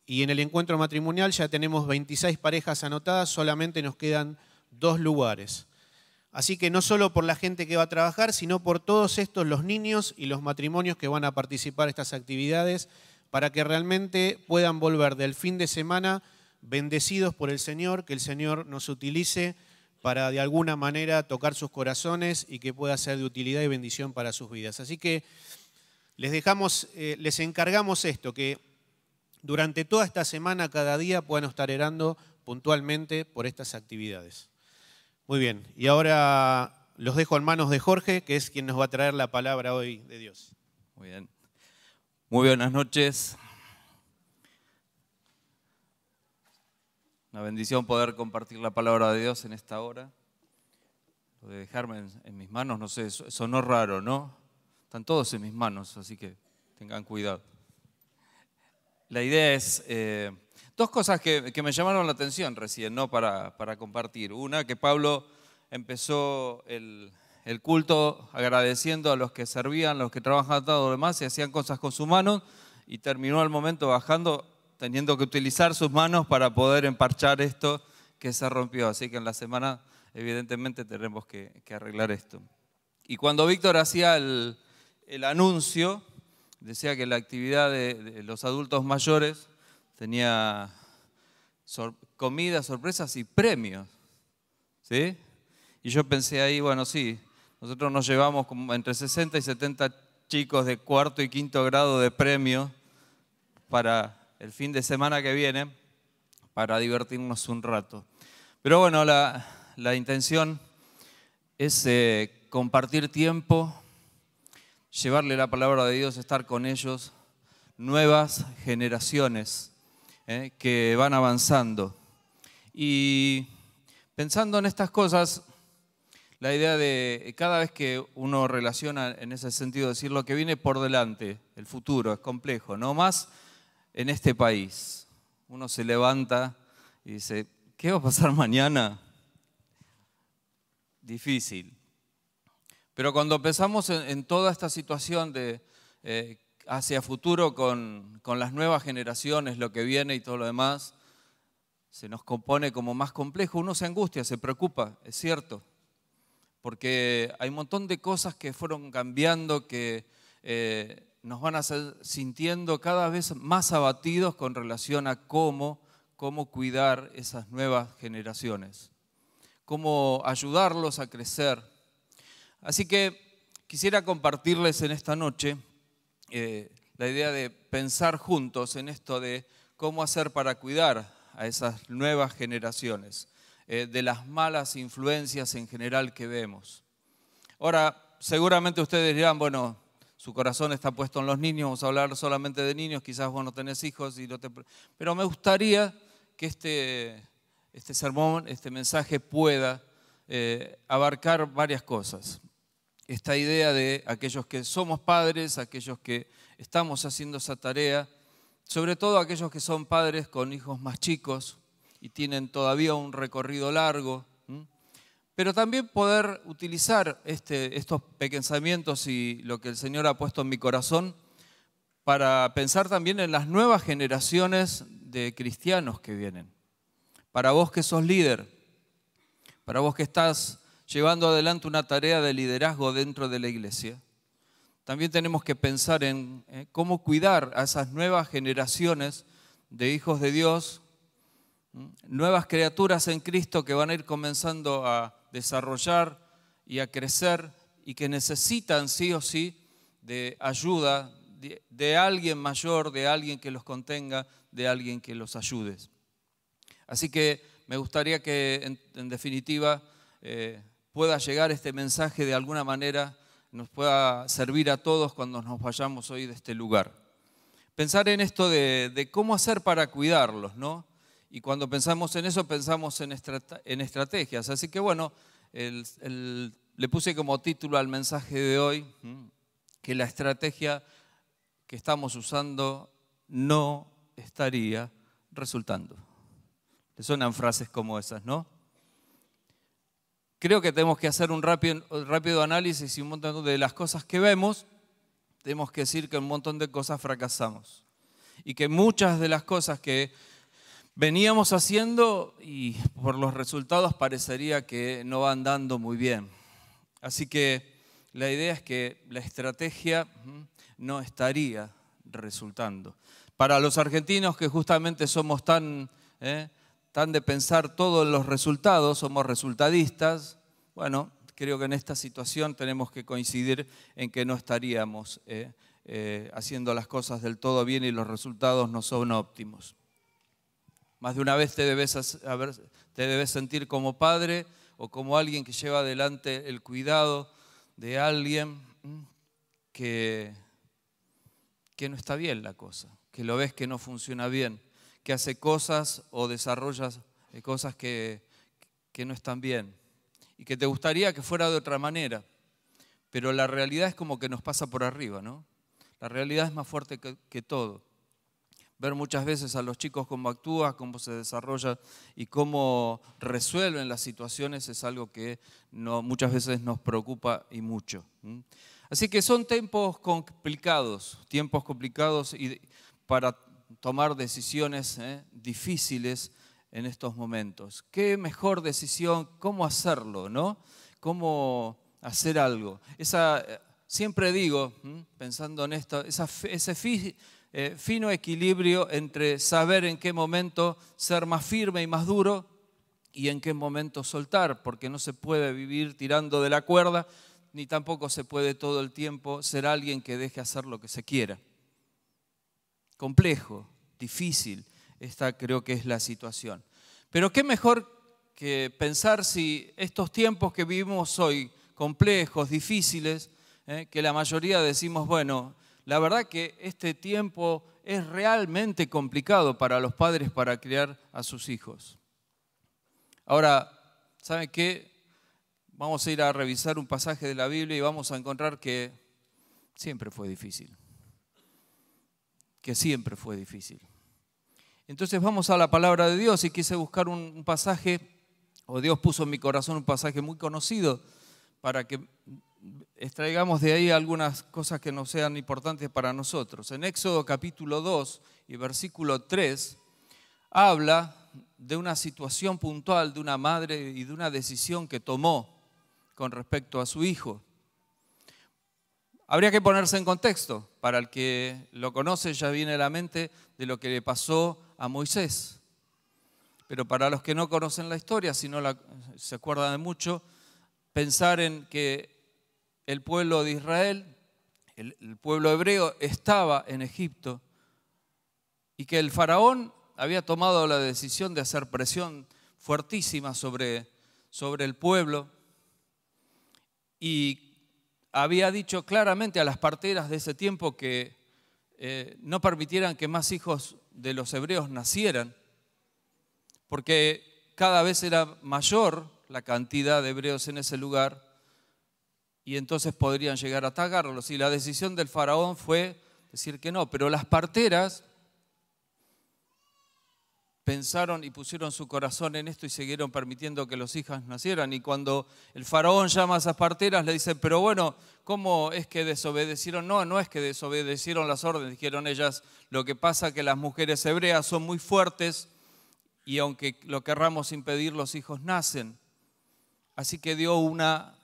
y en el encuentro matrimonial ya tenemos 26 parejas anotadas, solamente nos quedan 2 lugares. Así que no solo por la gente que va a trabajar, sino por todos estos, los niños y los matrimonios que van a participar en estas actividades, para que realmente puedan volver del fin de semana bendecidos por el Señor, que el Señor nos utilice para de alguna manera tocar sus corazones y que pueda ser de utilidad y bendición para sus vidas. Así que les encargamos esto, que durante toda esta semana, cada día, puedan estar orando puntualmente por estas actividades. Muy bien, y ahora los dejo en manos de Jorge, que es quien nos va a traer la palabra hoy de Dios. Muy bien. Muy buenas noches. Una bendición poder compartir la palabra de Dios en esta hora. Lo de dejarme en mis manos, no sé, sonó raro, ¿no? Están todos en mis manos, así que tengan cuidado. La idea es dos cosas que me llamaron la atención recién, ¿no? Para compartir. Una, que Pablo empezó el culto agradeciendo a los que servían, los que trabajaban, todo lo demás, y hacían cosas con sus manos, y terminó el momento bajando, teniendo que utilizar sus manos para poder emparchar esto que se rompió. Así que en la semana, evidentemente, tenemos que arreglar esto. Y cuando Víctor hacía el anuncio, decía que la actividad de los adultos mayores tenía comida, sorpresas y premios, ¿sí? Y yo pensé ahí, bueno, sí, nosotros nos llevamos como entre 60 y 70 chicos de cuarto y quinto grado de premio para el fin de semana que viene, para divertirnos un rato. Pero bueno, la intención es compartir tiempo, llevarle la palabra de Dios, estar con ellos, nuevas generaciones que van avanzando. Y pensando en estas cosas, la idea de cada vez que uno relaciona en ese sentido, decir lo que viene por delante, el futuro es complejo, no más en este país. Uno se levanta y dice, ¿qué va a pasar mañana? Difícil. Pero cuando pensamos en toda esta situación de hacia futuro con las nuevas generaciones, lo que viene y todo lo demás, se nos compone como más complejo. Uno se angustia, se preocupa, es cierto, porque hay un montón de cosas que fueron cambiando, que nos van a hacer sintiendo cada vez más abatidos con relación a cómo cuidar esas nuevas generaciones, cómo ayudarlos a crecer. Así que quisiera compartirles en esta noche la idea de pensar juntos en esto de cómo hacer para cuidar a esas nuevas generaciones, de las malas influencias en general que vemos. Ahora, seguramente ustedes dirán, bueno, su corazón está puesto en los niños, vamos a hablar solamente de niños, quizás vos no tenés hijos, pero me gustaría que este sermón, este mensaje pueda abarcar varias cosas. Esta idea de aquellos que somos padres, aquellos que estamos haciendo esa tarea, sobre todo aquellos que son padres con hijos más chicos y tienen todavía un recorrido largo, pero también poder utilizar estos pensamientos y lo que el Señor ha puesto en mi corazón para pensar también en las nuevas generaciones de cristianos que vienen. Para vos que sos líder, para vos que estás llevando adelante una tarea de liderazgo dentro de la iglesia, también tenemos que pensar en cómo cuidar a esas nuevas generaciones de hijos de Dios, nuevas criaturas en Cristo que van a ir comenzando a desarrollar y a crecer y que necesitan sí o sí de ayuda de alguien mayor, de alguien que los contenga, de alguien que los ayude. Así que me gustaría que en definitiva pueda llegar este mensaje de alguna manera, nos pueda servir a todos cuando nos vayamos hoy de este lugar. Pensar en esto de cómo hacer para cuidarlos, ¿no? Y cuando pensamos en eso, pensamos en estrategias. Así que bueno, le puse como título al mensaje de hoy que la estrategia que estamos usando no estaría resultando. ¿Le suenan frases como esas, no? Creo que tenemos que hacer un rápido análisis y un montón de las cosas que vemos, tenemos que decir que un montón de cosas fracasamos. Y que muchas de las cosas que veníamos haciendo y por los resultados parecería que no van dando muy bien. Así que la idea es que la estrategia no estaría resultando. Para los argentinos que justamente somos tan de pensar todos los resultados, somos resultadistas, bueno, creo que en esta situación tenemos que coincidir en que no estaríamos haciendo las cosas del todo bien y los resultados no son óptimos. Más de una vez te debes sentir como padre o como alguien que lleva adelante el cuidado de alguien que no está bien la cosa, que lo ves que no funciona bien, que hace cosas o desarrolla cosas que no están bien y que te gustaría que fuera de otra manera, pero la realidad es como que nos pasa por arriba, ¿no? La realidad es más fuerte que todo. Ver muchas veces a los chicos cómo actúan, cómo se desarrollan y cómo resuelven las situaciones es algo que muchas veces nos preocupa y mucho. Así que son tiempos complicados y para tomar decisiones difíciles en estos momentos. ¿Qué mejor decisión? ¿Cómo hacerlo? ¿No? ¿Cómo hacer algo? Siempre digo, pensando en esto, ese fino equilibrio entre saber en qué momento ser más firme y más duro y en qué momento soltar, porque no se puede vivir tirando de la cuerda, ni tampoco se puede todo el tiempo ser alguien que deje hacer lo que se quiera. Complejo, difícil, esta creo que es la situación. Pero qué mejor que pensar si estos tiempos que vivimos hoy, complejos, difíciles, que la mayoría decimos, bueno, la verdad que este tiempo es realmente complicado para los padres para criar a sus hijos. Ahora, ¿saben qué? Vamos a ir a revisar un pasaje de la Biblia y vamos a encontrar que siempre fue difícil. Que siempre fue difícil. Entonces vamos a la palabra de Dios y quise buscar un pasaje, o Dios puso en mi corazón un pasaje muy conocido para que extraigamos de ahí algunas cosas que no sean importantes para nosotros. En Éxodo capítulo 2 y versículo 3 habla de una situación puntual de una madre y de una decisión que tomó con respecto a su hijo. Habría que ponerse en contexto. Para el que lo conoce ya viene a la mente de lo que le pasó a Moisés. Pero para los que no conocen la historia, si no se acuerdan de mucho, pensar en que el pueblo de Israel, el pueblo hebreo, estaba en Egipto y que el faraón había tomado la decisión de hacer presión fuertísima sobre el pueblo y había dicho claramente a las parteras de ese tiempo que no permitieran que más hijos de los hebreos nacieran, porque cada vez era mayor la cantidad de hebreos en ese lugar y entonces podrían llegar a atacarlos. Y la decisión del faraón fue decir que no, pero las parteras pensaron y pusieron su corazón en esto y siguieron permitiendo que los hijos nacieran. Y cuando el faraón llama a esas parteras, le dicen, pero bueno, ¿cómo es que desobedecieron? No, no es que desobedecieron las órdenes, dijeron ellas. Lo que pasa es que las mujeres hebreas son muy fuertes y aunque lo querramos impedir, los hijos nacen. Así que dio una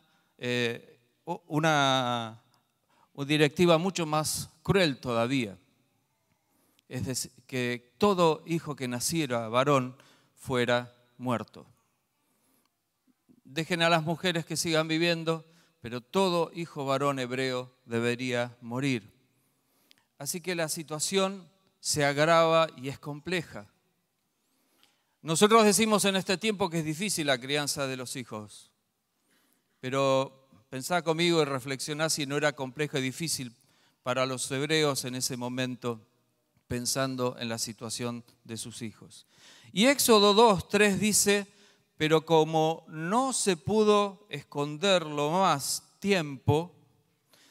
directiva mucho más cruel todavía. Es decir, que todo hijo que naciera varón fuera muerto. Dejen a las mujeres que sigan viviendo, pero todo hijo varón hebreo debería morir. Así que la situación se agrava y es compleja. Nosotros decimos en este tiempo que es difícil la crianza de los hijos, pero pensá conmigo y reflexioná si no era compleja y difícil para los hebreos en ese momento, pensando en la situación de sus hijos. Y Éxodo 2:3 dice, pero como no se pudo esconderlo más tiempo,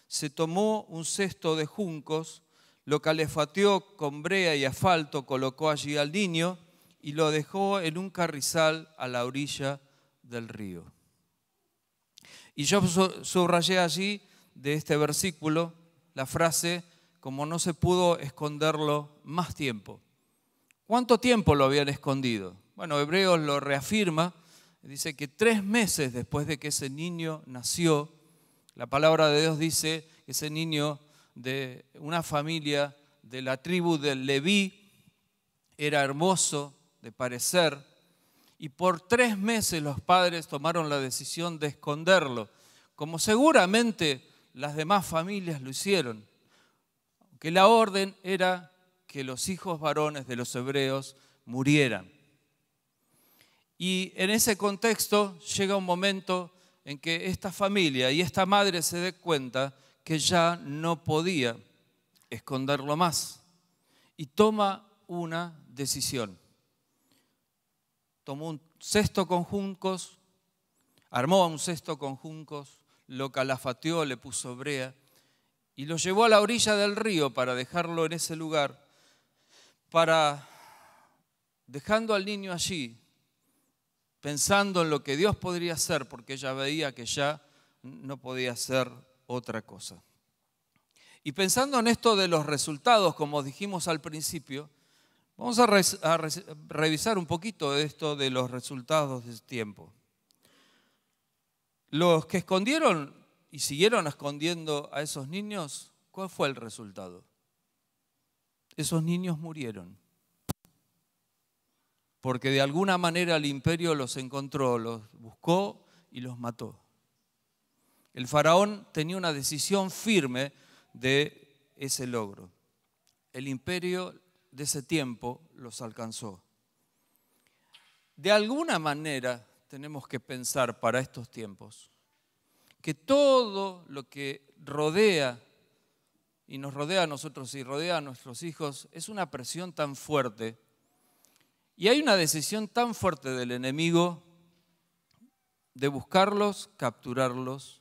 se tomó un cesto de juncos, lo calefateó con brea y asfalto, colocó allí al niño y lo dejó en un carrizal a la orilla del río. Y yo subrayé allí de este versículo la frase, como no se pudo esconderlo más tiempo. ¿Cuánto tiempo lo habían escondido? Bueno, Hebreos lo reafirma, dice que 3 meses después de que ese niño nació, la palabra de Dios dice que ese niño de una familia de la tribu de Leví era hermoso de parecer y por 3 meses los padres tomaron la decisión de esconderlo, como seguramente las demás familias lo hicieron. Que la orden era que los hijos varones de los hebreos murieran. Y en ese contexto llega un momento en que esta familia y esta madre se dé cuenta que ya no podía esconderlo más y toma una decisión. Tomó un cesto con juncos, armó un cesto con juncos, lo calafateó, le puso brea y lo llevó a la orilla del río para dejarlo en ese lugar, dejando al niño allí, pensando en lo que Dios podría hacer, porque ella veía que ya no podía hacer otra cosa. Y pensando en esto de los resultados, como dijimos al principio, vamos a revisar un poquito esto de los resultados del tiempo. Los que escondieron y siguieron escondiendo a esos niños, ¿cuál fue el resultado? Esos niños murieron. Porque de alguna manera el imperio los encontró, los buscó y los mató. El faraón tenía una decisión firme de ese logro. El imperio de ese tiempo los alcanzó. De alguna manera tenemos que pensar para estos tiempos que todo lo que rodea y nos rodea a nosotros y rodea a nuestros hijos es una presión tan fuerte. Y hay una decisión tan fuerte del enemigo de buscarlos, capturarlos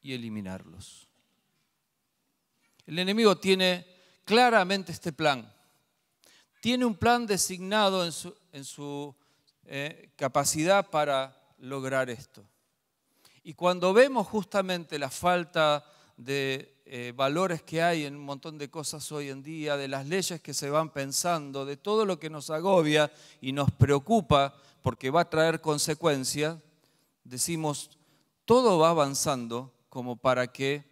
y eliminarlos. El enemigo tiene claramente este plan. Tiene un plan designado en su capacidad para lograr esto. Y cuando vemos justamente la falta de valores que hay en un montón de cosas hoy en día, de las leyes que se van pensando, de todo lo que nos agobia y nos preocupa porque va a traer consecuencias, decimos, todo va avanzando como para que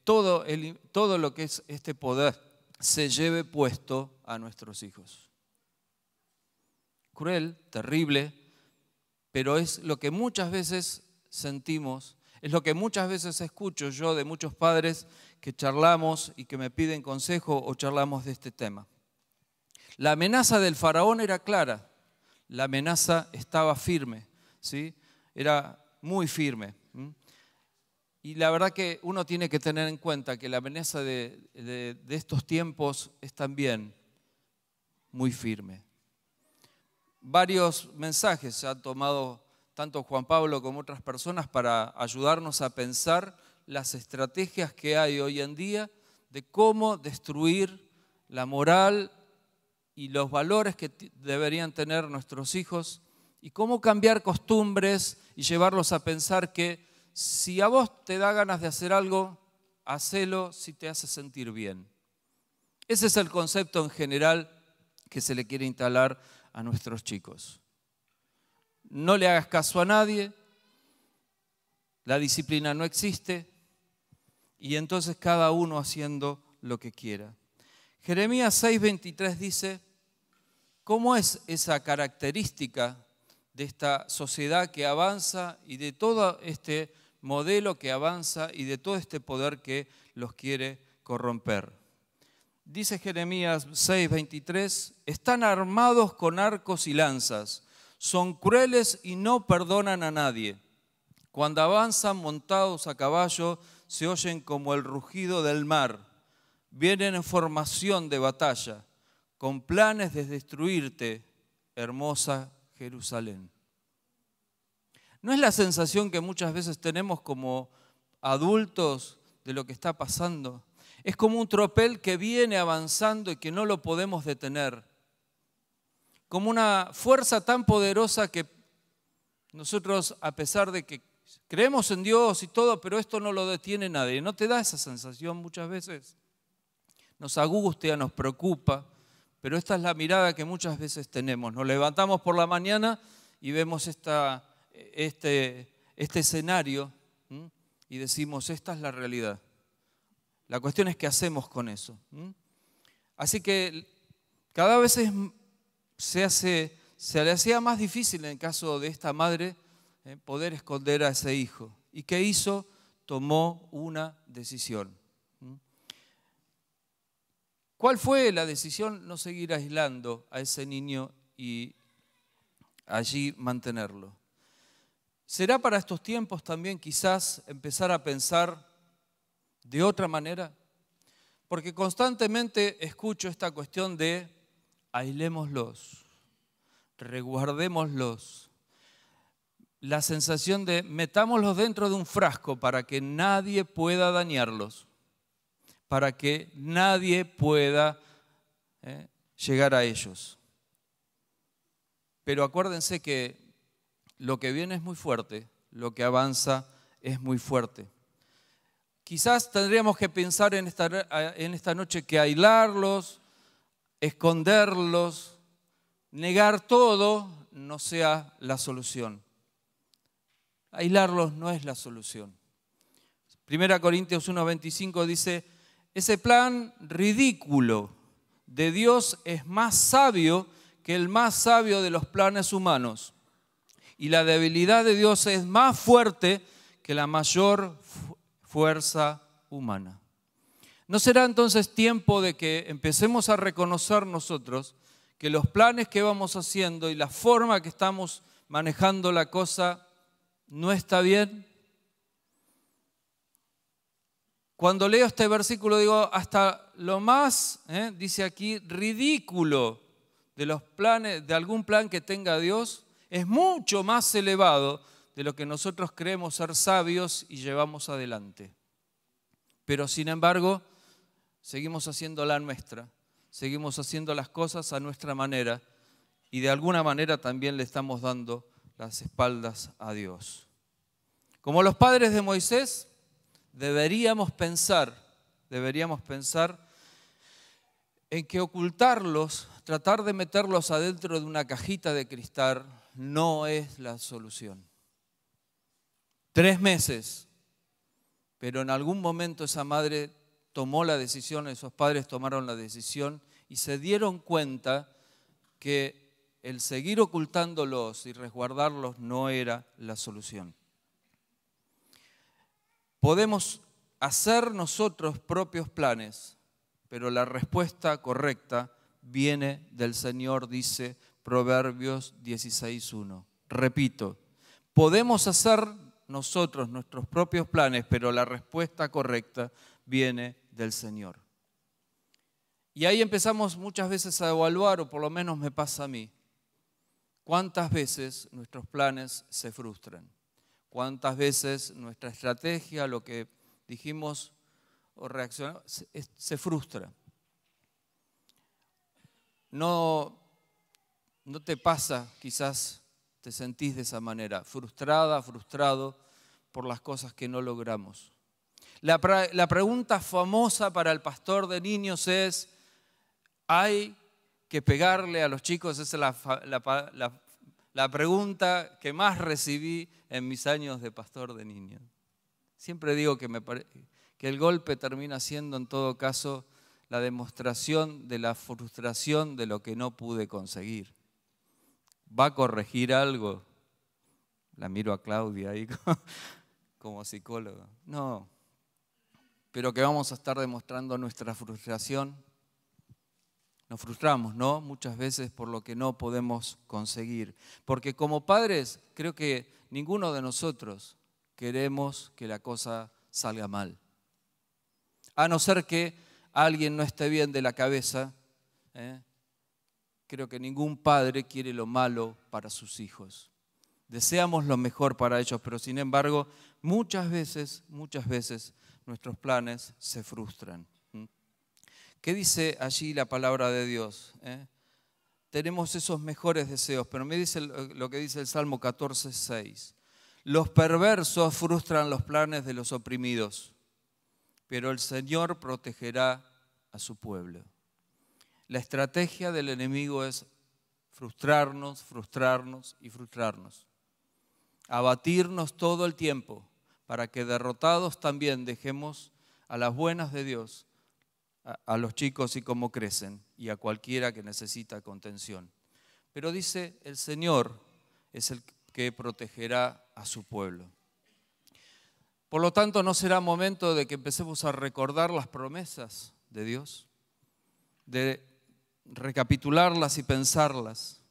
todo lo que es este poder se lleve puesto a nuestros hijos. Cruel, terrible, pero es lo que muchas veces sentimos. Es lo que muchas veces escucho yo de muchos padres que charlamos y que me piden consejo o charlamos de este tema. La amenaza del faraón era clara, la amenaza estaba firme, ¿sí? Era muy firme. Y la verdad que uno tiene que tener en cuenta que la amenaza de estos tiempos es también muy firme. Varios mensajes se han tomado tanto Juan Pablo como otras personas para ayudarnos a pensar las estrategias que hay hoy en día de cómo destruir la moral y los valores que deberían tener nuestros hijos y cómo cambiar costumbres y llevarlos a pensar que si a vos te da ganas de hacer algo, hacelo si te hace sentir bien. Ese es el concepto en general que se le quiere instalar a nuestros chicos. No le hagas caso a nadie, la disciplina no existe y entonces cada uno haciendo lo que quiera. Jeremías 6:23 dice, ¿cómo es esa característica de esta sociedad que avanza y de todo este modelo que avanza y de todo este poder que los quiere corromper? Dice Jeremías 6:23, están armados con arcos y lanzas, son crueles y no perdonan a nadie. Cuando avanzan montados a caballo, se oyen como el rugido del mar. Vienen en formación de batalla, con planes de destruirte, hermosa Jerusalén. ¿No es la sensación que muchas veces tenemos como adultos de lo que está pasando? Es como un tropel que viene avanzando y que no lo podemos detener. Como una fuerza tan poderosa que nosotros, a pesar de que creemos en Dios y todo, pero esto no lo detiene nadie. ¿No te da esa sensación muchas veces? Nos angustia, nos preocupa, pero esta es la mirada que muchas veces tenemos. Nos levantamos por la mañana y vemos este escenario y decimos, esta es la realidad. La cuestión es qué hacemos con eso. Así que cada vez se le hacía más difícil en el caso de esta madre poder esconder a ese hijo. ¿Y qué hizo? Tomó una decisión. ¿Cuál fue la decisión? No seguir aislando a ese niño y allí mantenerlo. ¿Será para estos tiempos también quizás empezar a pensar de otra manera? Porque constantemente escucho esta cuestión de aislémoslos, resguardémoslos. La sensación de metámoslos dentro de un frasco para que nadie pueda dañarlos, para que nadie pueda llegar a ellos. Pero acuérdense que lo que viene es muy fuerte, lo que avanza es muy fuerte. Quizás tendríamos que pensar en esta noche que aislarlos, esconderlos, negar todo no sea la solución. Aislarlos no es la solución. 1 Corintios 1:25 dice, ese plan ridículo de Dios es más sabio que el más sabio de los planes humanos. Y la debilidad de Dios es más fuerte que la mayor fuerza humana. ¿No será entonces tiempo de que empecemos a reconocer nosotros que los planes que vamos haciendo y la forma que estamos manejando la cosa no está bien? Cuando leo este versículo digo, hasta lo más, dice aquí, ridículo de los planes, de algún plan que tenga Dios, es mucho más elevado de lo que nosotros creemos ser sabios y llevamos adelante. Pero sin embargo, seguimos haciendo la nuestra, seguimos haciendo las cosas a nuestra manera y de alguna manera también le estamos dando las espaldas a Dios. Como los padres de Moisés, deberíamos pensar en que ocultarlos, tratar de meterlos adentro de una cajita de cristal, no es la solución. 3 meses, pero en algún momento esa madre tomó la decisión, esos padres tomaron la decisión y se dieron cuenta que el seguir ocultándolos y resguardarlos no era la solución. Podemos hacer nosotros propios planes, pero la respuesta correcta viene del Señor, dice Proverbios 16:1. Repito, podemos hacer nosotros nuestros propios planes, pero la respuesta correcta viene del Señor. Y ahí empezamos muchas veces a evaluar, o por lo menos me pasa a mí, cuántas veces nuestros planes se frustran, cuántas veces nuestra estrategia, lo que dijimos o reaccionamos, se frustra. No te pasa, quizás te sentís de esa manera, frustrada, frustrado por las cosas que no logramos. La pregunta famosa para el pastor de niños es, ¿hay que pegarle a los chicos? Esa es la pregunta que más recibí en mis años de pastor de niños. Siempre digo que el golpe termina siendo en todo caso la demostración de la frustración de lo que no pude conseguir. ¿Va a corregir algo? La miro a Claudia ahí como psicóloga. No, pero que vamos a estar demostrando nuestra frustración. Nos frustramos, ¿no? Muchas veces por lo que no podemos conseguir. Porque como padres, creo que ninguno de nosotros queremos que la cosa salga mal. A no ser que alguien no esté bien de la cabeza, creo que ningún padre quiere lo malo para sus hijos. Deseamos lo mejor para ellos, pero sin embargo, muchas veces nuestros planes se frustran. ¿Qué dice allí la palabra de Dios? Tenemos esos mejores deseos, pero me dice lo que dice el Salmo 14:6. Los perversos frustran los planes de los oprimidos, pero el Señor protegerá a su pueblo. La estrategia del enemigo es frustrarnos, frustrarnos y frustrarnos. Abatirnos todo el tiempo para que derrotados también dejemos a las buenas de Dios, a los chicos y cómo crecen y a cualquiera que necesita contención. Pero dice, el Señor es el que protegerá a su pueblo. Por lo tanto, ¿no será momento de que empecemos a recordar las promesas de Dios? De recapitularlas y pensarlas.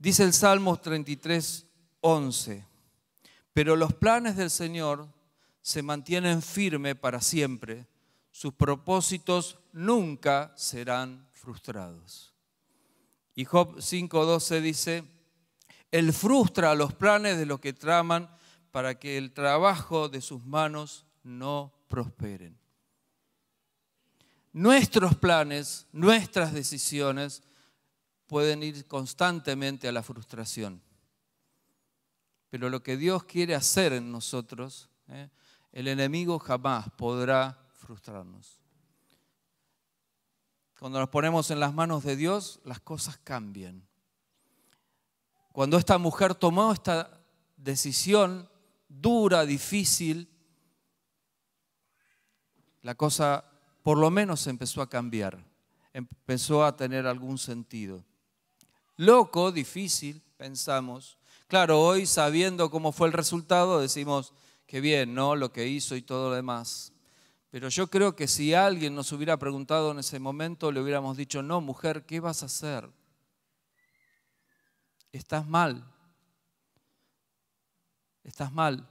Dice el Salmo 33:11, pero los planes del Señor se mantienen firmes para siempre, sus propósitos nunca serán frustrados. Y Job 5:12 dice, Él frustra los planes de los que traman para que el trabajo de sus manos no prosperen. Nuestros planes, nuestras decisiones pueden ir constantemente a la frustración. Pero lo que Dios quiere hacer en nosotros, el enemigo jamás podrá frustrarnos. Cuando nos ponemos en las manos de Dios, las cosas cambian. Cuando esta mujer tomó esta decisión dura, difícil, la cosa por lo menos empezó a cambiar, empezó a tener algún sentido. Loco, difícil, pensamos. Claro, hoy sabiendo cómo fue el resultado decimos que bien, ¿no? Lo que hizo y todo lo demás. Pero yo creo que si alguien nos hubiera preguntado en ese momento, le hubiéramos dicho, no, mujer, ¿qué vas a hacer? Estás mal. Estás mal.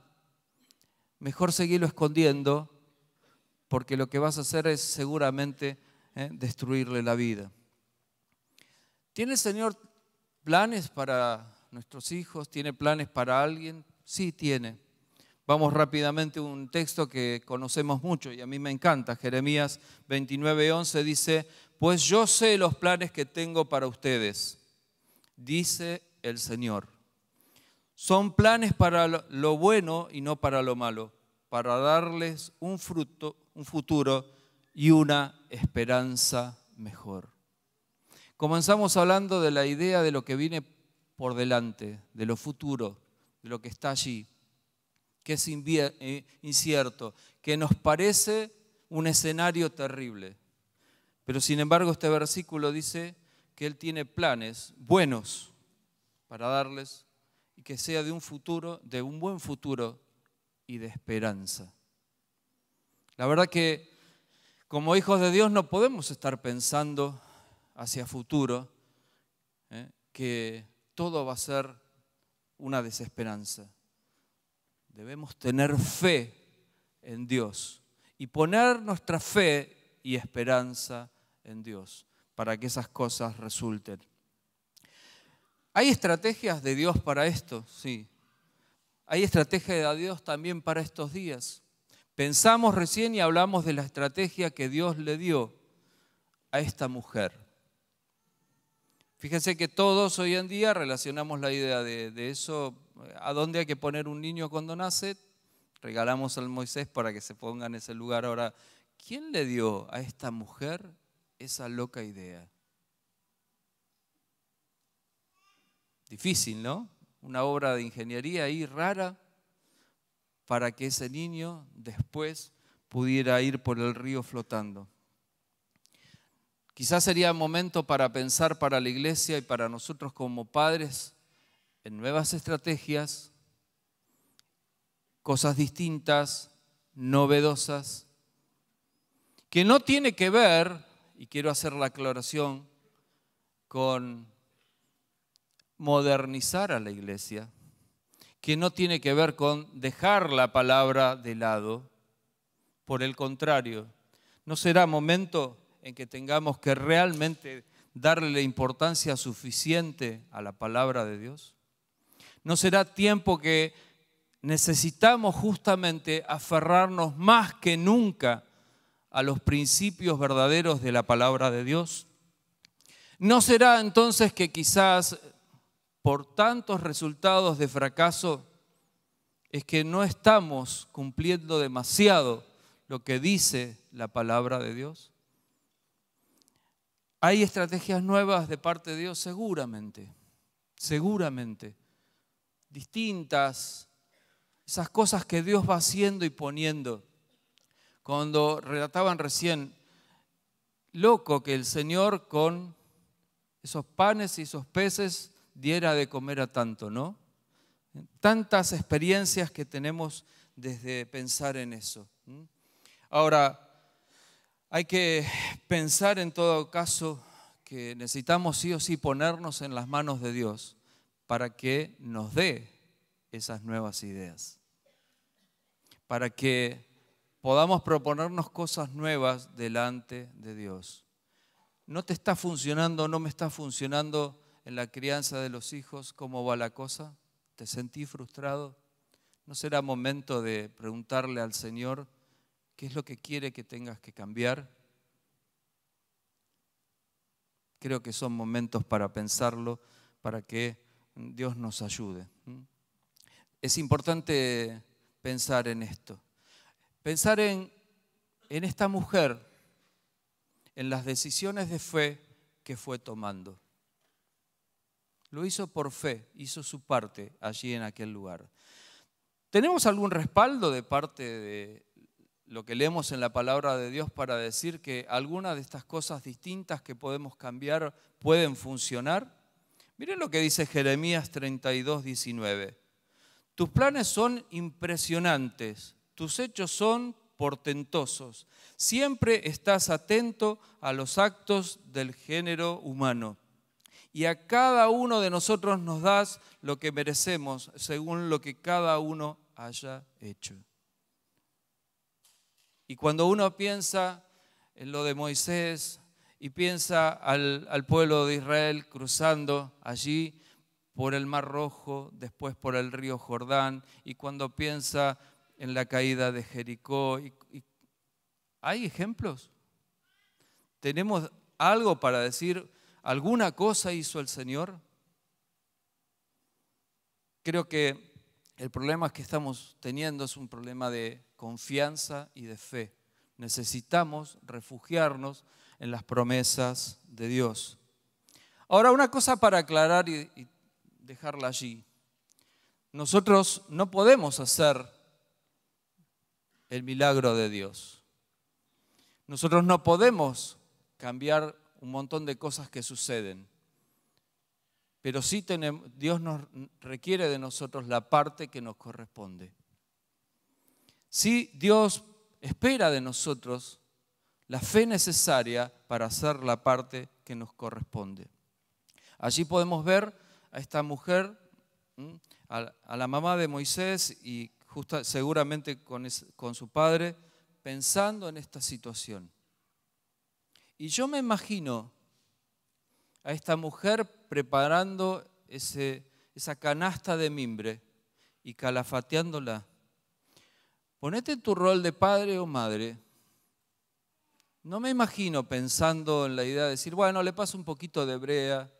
Mejor seguirlo escondiendo, porque lo que vas a hacer es seguramente destruirle la vida. ¿Tiene el Señor planes para nuestros hijos? ¿Tiene planes para alguien? Sí, tiene. Vamos rápidamente a un texto que conocemos mucho y a mí me encanta. Jeremías 29:11 dice, pues yo sé los planes que tengo para ustedes, dice el Señor. Son planes para lo bueno y no para lo malo, para darles un futuro y una esperanza mejor. Comenzamos hablando de la idea de lo que viene por delante, de lo futuro, de lo que está allí, que es incierto, que nos parece un escenario terrible. Pero sin embargo este versículo dice que Él tiene planes buenos para darles y que sea de un futuro, de un buen futuro y de esperanza. La verdad que como hijos de Dios no podemos estar pensando hacia futuro, que todo va a ser una desesperanza. Debemos tener fe en Dios y poner nuestra fe y esperanza en Dios para que esas cosas resulten. ¿Hay estrategias de Dios para esto? Sí. Hay estrategias de Dios también para estos días. Pensamos recién y hablamos de la estrategia que Dios le dio a esta mujer. Fíjense que todos hoy en día relacionamos la idea de eso, a dónde hay que poner un niño cuando nace. Regalamos al Moisés para que se ponga en ese lugar. Ahora, ¿quién le dio a esta mujer esa loca idea? Difícil, ¿no? Una obra de ingeniería ahí rara para que ese niño después pudiera ir por el río flotando. Quizás sería momento para pensar para la iglesia y para nosotros como padres en nuevas estrategias, cosas distintas, novedosas, que no tiene que ver, y quiero hacer la aclaración, con modernizar a la iglesia, que no tiene que ver con dejar la palabra de lado. Por el contrario, ¿no será momento en que tengamos que realmente darle la importancia suficiente a la palabra de Dios? ¿No será tiempo que necesitamos justamente aferrarnos más que nunca a los principios verdaderos de la palabra de Dios? ¿No será entonces que quizás por tantos resultados de fracaso es que no estamos cumpliendo demasiado lo que dice la palabra de Dios? ¿Hay estrategias nuevas de parte de Dios? Seguramente, seguramente. Distintas, esas cosas que Dios va haciendo y poniendo. Cuando relataban recién, loco que el Señor con esos panes y esos peces diera de comer a tanto, ¿no? Tantas experiencias que tenemos desde pensar en eso. Ahora, hay que pensar en todo caso que necesitamos sí o sí ponernos en las manos de Dios para que nos dé esas nuevas ideas, para que podamos proponernos cosas nuevas delante de Dios. ¿No te está funcionando, no me está funcionando en la crianza de los hijos? ¿Cómo va la cosa? ¿Te sentís frustrado? ¿No será momento de preguntarle al Señor qué es lo que quiere que tengas que cambiar? Creo que son momentos para pensarlo, para que Dios nos ayude. Es importante pensar en esto. Pensar en esta mujer, en las decisiones de fe que fue tomando. Lo hizo por fe, hizo su parte allí en aquel lugar. ¿Tenemos algún respaldo de parte de lo que leemos en la palabra de Dios para decir que algunas de estas cosas distintas que podemos cambiar pueden funcionar? Miren lo que dice Jeremías 32, 19. Tus planes son impresionantes, tus hechos son portentosos. Siempre estás atento a los actos del género humano. Y a cada uno de nosotros nos das lo que merecemos según lo que cada uno haya hecho. Y cuando uno piensa en lo de Moisés y piensa al pueblo de Israel cruzando allí por el Mar Rojo, después por el río Jordán, y cuando piensa en la caída de Jericó, ¿hay ejemplos? ¿Tenemos algo para decir, alguna cosa hizo el Señor? Creo que el problema que estamos teniendo es un problema de confianza y de fe. Necesitamos refugiarnos en las promesas de Dios. Ahora, una cosa para aclarar y dejarla allí. Nosotros no podemos hacer el milagro de Dios. Nosotros no podemos cambiar un montón de cosas que suceden. Pero sí Dios nos requiere de nosotros la parte que nos corresponde. Sí, Dios espera de nosotros la fe necesaria para hacer la parte que nos corresponde. Allí podemos ver a esta mujer, a la mamá de Moisés y seguramente con su padre, pensando en esta situación. Y yo me imagino a esta mujer preparando esa canasta de mimbre y calafateándola. Ponete en tu rol de padre o madre. No me imagino pensando en la idea de decir, bueno, le paso un poquito de brea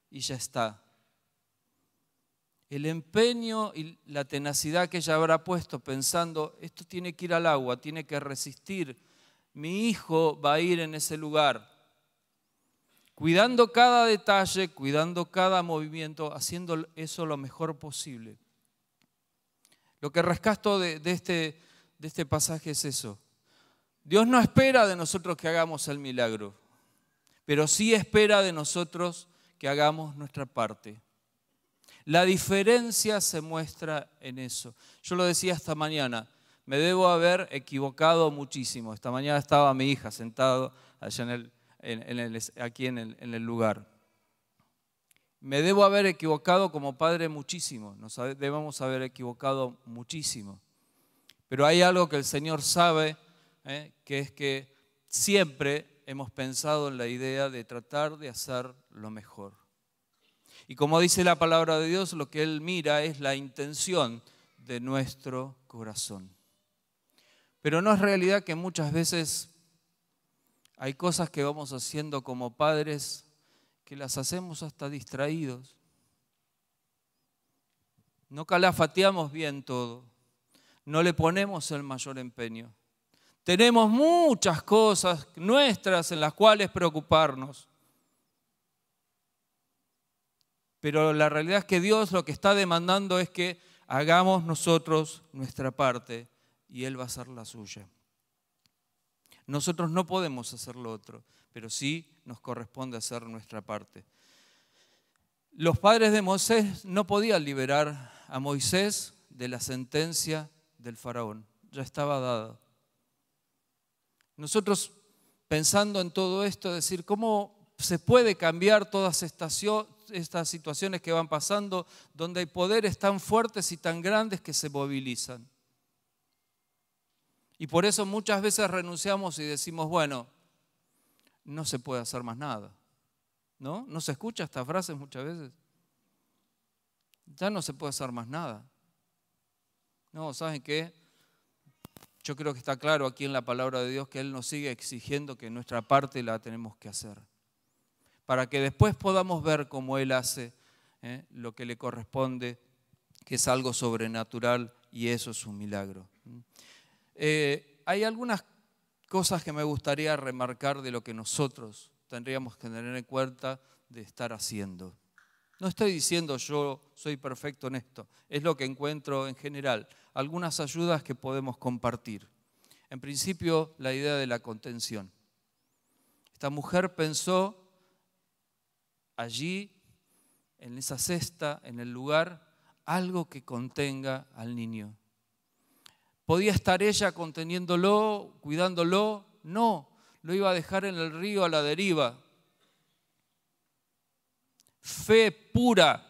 y ya está. El empeño y la tenacidad que ella habrá puesto pensando, esto tiene que ir al agua, tiene que resistir. Mi hijo va a ir en ese lugar. Cuidando cada detalle, cuidando cada movimiento, haciendo eso lo mejor posible. Lo que rescato de este pasaje es eso. Dios no espera de nosotros que hagamos el milagro, pero sí espera de nosotros que hagamos nuestra parte. La diferencia se muestra en eso. Yo lo decía esta mañana, me debo haber equivocado muchísimo. Esta mañana estaba mi hija sentada allá aquí en el lugar. Me debo haber equivocado como padre muchísimo, nos debemos haber equivocado muchísimo. Pero hay algo que el Señor sabe, que es que siempre hemos pensado en la idea de tratar de hacer lo mejor. Y como dice la palabra de Dios, lo que Él mira es la intención de nuestro corazón. Pero no es realidad que muchas veces hay cosas que vamos haciendo como padres que las hacemos hasta distraídos. No calafateamos bien todo, no le ponemos el mayor empeño. Tenemos muchas cosas nuestras en las cuales preocuparnos. Pero la realidad es que Dios lo que está demandando es que hagamos nosotros nuestra parte y Él va a hacer la suya. Nosotros no podemos hacer lo otro, pero sí nos corresponde hacer nuestra parte. Los padres de Moisés no podían liberar a Moisés de la sentencia del faraón, ya estaba dada. Nosotros pensando en todo esto, decir, ¿cómo se puede cambiar todas estas estas situaciones que van pasando, donde hay poderes tan fuertes y tan grandes que se movilizan. Y por eso muchas veces renunciamos y decimos, bueno, no se puede hacer más nada. ¿No? ¿No se escucha esta frase muchas veces? Ya no se puede hacer más nada. No, ¿saben qué? Yo creo que está claro aquí en la palabra de Dios que Él nos sigue exigiendo que nuestra parte la tenemos que hacer. Para que después podamos ver cómo Él hace lo que le corresponde, que es algo sobrenatural, y eso es un milagro. Hay algunas cosas que me gustaría remarcar de lo que nosotros tendríamos que tener en cuenta de estar haciendo. No estoy diciendo yo soy perfecto en esto, es lo que encuentro en general. Algunas ayudas que podemos compartir. En principio, la idea de la contención. Esta mujer pensó allí, en esa cesta, en el lugar, algo que contenga al niño. ¿Podía estar ella conteniéndolo, cuidándolo? No, lo iba a dejar en el río a la deriva. Fe pura,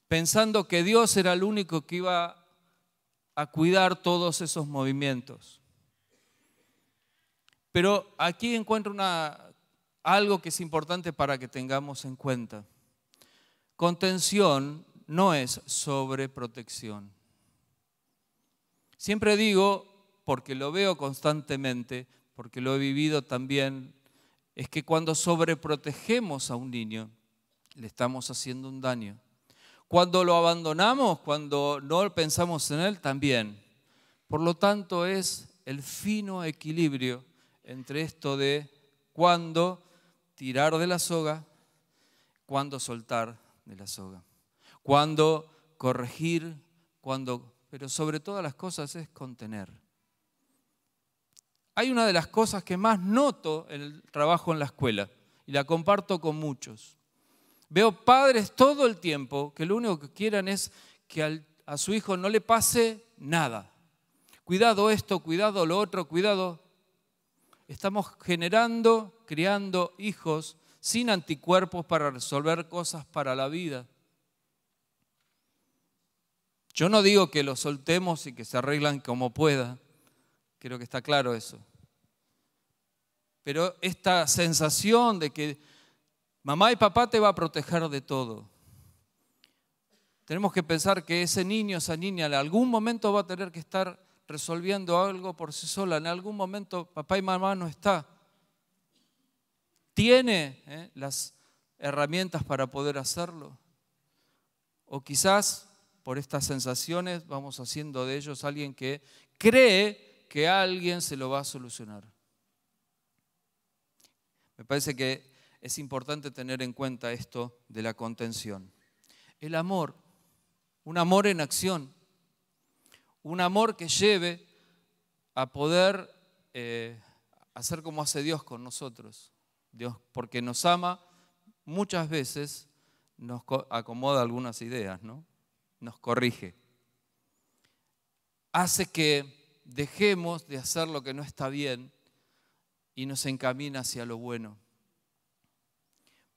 pensando que Dios era el único que iba a cuidar todos esos movimientos. Pero aquí encuentro algo que es importante para que tengamos en cuenta. Contención no es sobreprotección. Siempre digo, porque lo veo constantemente, porque lo he vivido también, es que cuando sobreprotegemos a un niño, le estamos haciendo un daño. Cuando lo abandonamos, cuando no pensamos en él, también. Por lo tanto, es el fino equilibrio entre esto de cuándo tirar de la soga, cuándo soltar de la soga, cuándo corregir, pero sobre todas las cosas es contener. Hay una de las cosas que más noto en el trabajo en la escuela y la comparto con muchos. Veo padres todo el tiempo que lo único que quieran es que a su hijo no le pase nada. Cuidado esto, cuidado lo otro, cuidado. Estamos criando hijos sin anticuerpos para resolver cosas para la vida. Yo no digo que los soltemos y que se arreglan como pueda. Creo que está claro eso. Pero esta sensación de que mamá y papá te va a proteger de todo. Tenemos que pensar que ese niño, esa niña, en algún momento va a tener que estar resolviendo algo por sí sola. En algún momento papá y mamá no está. ¿Tiene las herramientas para poder hacerlo? O quizás por estas sensaciones vamos haciendo de ellos alguien que cree que alguien se lo va a solucionar. Me parece que es importante tener en cuenta esto de la contención. El amor, un amor en acción, un amor que lleve a poder hacer como hace Dios con nosotros. Dios, porque nos ama, muchas veces nos acomoda algunas ideas, ¿no? Nos corrige. Hace que dejemos de hacer lo que no está bien y nos encamina hacia lo bueno.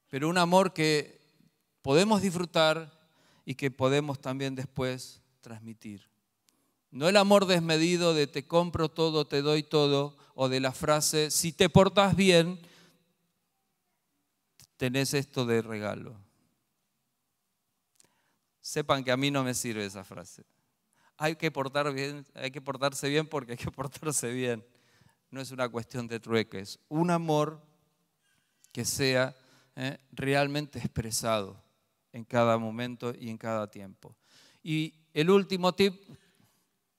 Pero un amor que podemos disfrutar y que podemos también después transmitir. No el amor desmedido de te compro todo, te doy todo, o de la frase, si te portas bien, tenés esto de regalo. Sepan que a mí no me sirve esa frase. Hay que portarse bien porque hay que portarse bien. No es una cuestión de trueques. Un amor que sea realmente expresado en cada momento y en cada tiempo. Y el último tip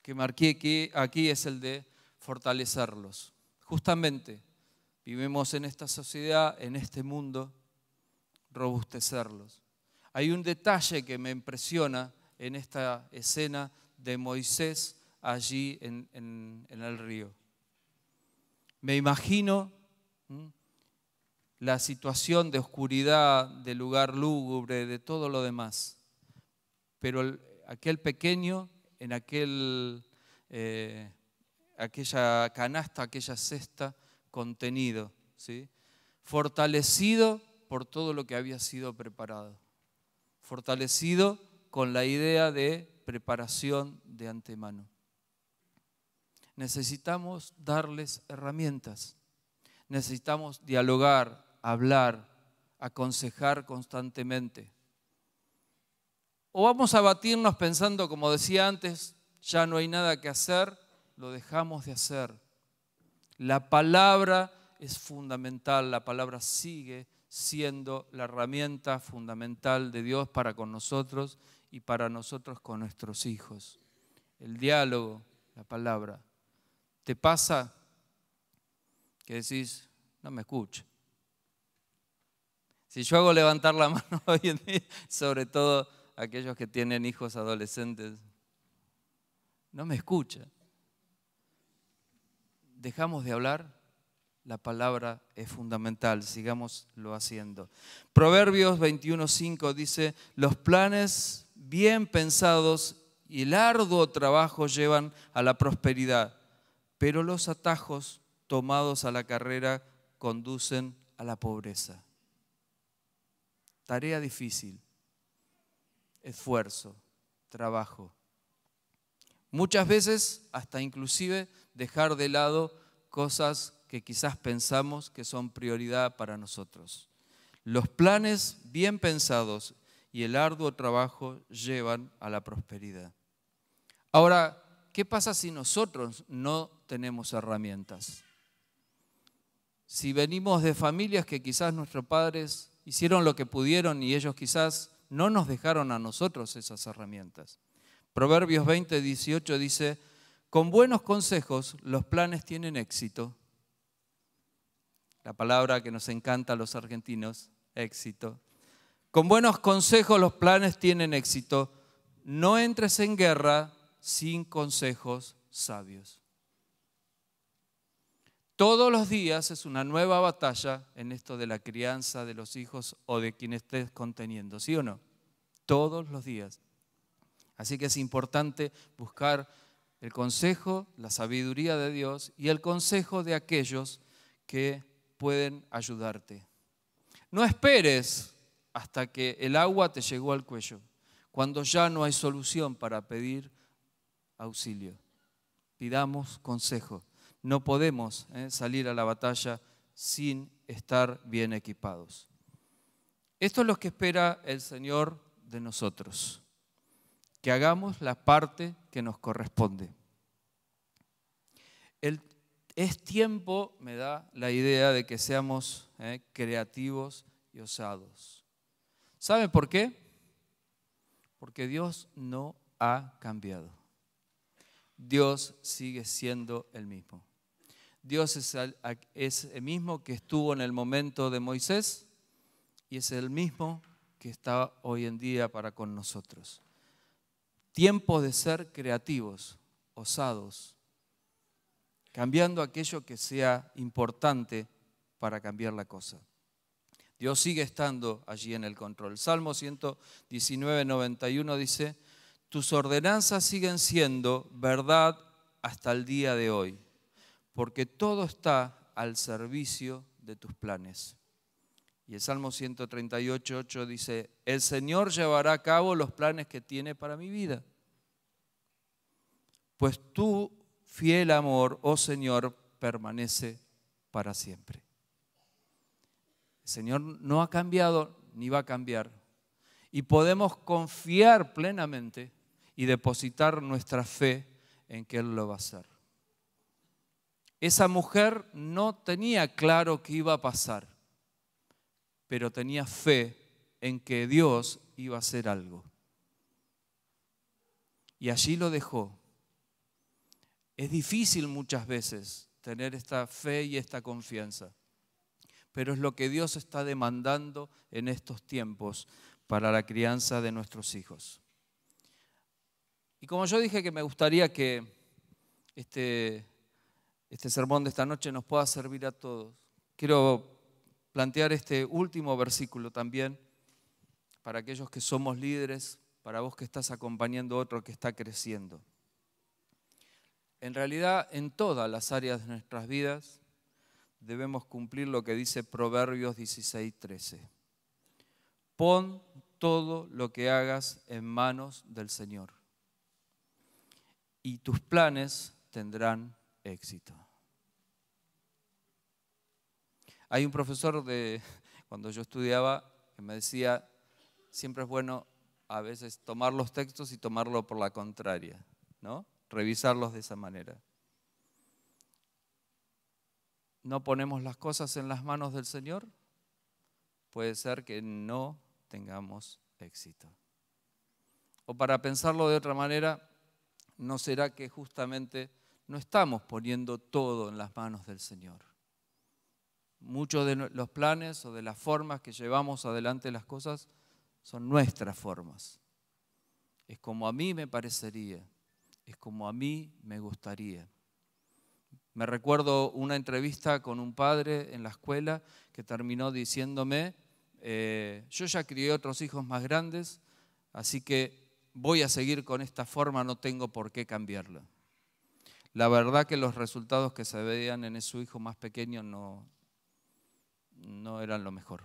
que marqué aquí es el de fortalecerlos. Justamente vivimos en esta sociedad, en este mundo, robustecerlos. Hay un detalle que me impresiona en esta escena de Moisés allí en el río. Me imagino la situación de oscuridad, de lugar lúgubre, de todo lo demás. Pero aquel pequeño en aquella canasta, aquella cesta, contenido, ¿sí? Fortalecido por todo lo que había sido preparado, fortalecido con la idea de preparación de antemano. Necesitamos darles herramientas, necesitamos dialogar, hablar, aconsejar constantemente. O vamos a batirnos pensando, como decía antes, ya no hay nada que hacer, lo dejamos de hacer. La palabra es fundamental, la palabra sigue siendo la herramienta fundamental de Dios para con nosotros y para nosotros con nuestros hijos. El diálogo, la palabra. ¿Te pasa que decís, no me escucha? Si yo hago levantar la mano hoy en día, sobre todo aquellos que tienen hijos adolescentes, no me escucha. ¿Dejamos de hablar? La palabra es fundamental, sigámoslo haciendo. Proverbios 21:5 dice, los planes bien pensados y el arduo trabajo llevan a la prosperidad, pero los atajos tomados a la carrera conducen a la pobreza. Tarea difícil, esfuerzo, trabajo. Muchas veces hasta inclusive dejar de lado cosas que quizás pensamos que son prioridad para nosotros. Los planes bien pensados y el arduo trabajo llevan a la prosperidad. Ahora, ¿qué pasa si nosotros no tenemos herramientas? Si venimos de familias que quizás nuestros padres hicieron lo que pudieron y ellos quizás no nos dejaron a nosotros esas herramientas. Proverbios 20:18 dice, con buenos consejos los planes tienen éxito. La palabra que nos encanta a los argentinos, éxito. Con buenos consejos los planes tienen éxito. No entres en guerra sin consejos sabios. Todos los días es una nueva batalla en esto de la crianza de los hijos o de quien estés conteniendo, ¿sí o no? Todos los días. Así que es importante buscar el consejo, la sabiduría de Dios y el consejo de aquellos que pueden ayudarte. No esperes hasta que el agua te llegó al cuello, cuando ya no hay solución para pedir auxilio. Pidamos consejo. No podemos salir a la batalla sin estar bien equipados. Esto es lo que espera el Señor de nosotros, que hagamos la parte que nos corresponde. Es tiempo, me da la idea de que seamos creativos y osados. ¿Saben por qué? Porque Dios no ha cambiado. Dios sigue siendo el mismo. Dios es el mismo que estuvo en el momento de Moisés y es el mismo que está hoy en día para con nosotros. Tiempo de ser creativos, osados, cambiando aquello que sea importante para cambiar la cosa. Dios sigue estando allí en el control. Salmo 119:91 dice, tus ordenanzas siguen siendo verdad hasta el día de hoy, porque todo está al servicio de tus planes. Y el Salmo 138:8 dice, el Señor llevará a cabo los planes que tiene para mi vida. Pues tu fiel amor, oh Señor, permanece para siempre. El Señor no ha cambiado ni va a cambiar. Y podemos confiar plenamente y depositar nuestra fe en que Él lo va a hacer. Esa mujer no tenía claro qué iba a pasar, pero tenía fe en que Dios iba a hacer algo. Y allí lo dejó. Es difícil muchas veces tener esta fe y esta confianza, pero es lo que Dios está demandando en estos tiempos para la crianza de nuestros hijos. Y como yo dije que me gustaría que este sermón de esta noche nos pueda servir a todos, quiero plantear este último versículo también para aquellos que somos líderes, para vos que estás acompañando a otro que está creciendo. En realidad, en todas las áreas de nuestras vidas debemos cumplir lo que dice Proverbios 16:13. Pon todo lo que hagas en manos del Señor y tus planes tendrán éxito. Hay un profesor cuando yo estudiaba que me decía, siempre es bueno a veces tomar los textos y tomarlo por la contraria, ¿no? Revisarlos de esa manera. ¿No ponemos las cosas en las manos del Señor? Puede ser que no tengamos éxito. O para pensarlo de otra manera, ¿no será que justamente no estamos poniendo todo en las manos del Señor? Muchos de los planes o de las formas que llevamos adelante las cosas son nuestras formas. Es como a mí me parecería, es como a mí me gustaría. Me recuerdo una entrevista con un padre en la escuela que terminó diciéndome, yo ya crié otros hijos más grandes, así que voy a seguir con esta forma, no tengo por qué cambiarla. La verdad que los resultados que se veían en su hijo más pequeño no eran lo mejor.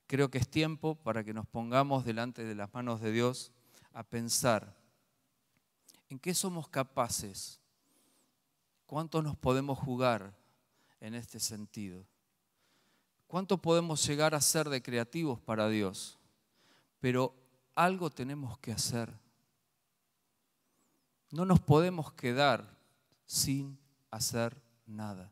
Creo que es tiempo para que nos pongamos delante de las manos de Dios a pensar en qué somos capaces, cuánto nos podemos jugar en este sentido, cuánto podemos llegar a ser de creativos para Dios, pero algo tenemos que hacer. No nos podemos quedar sin hacer nada.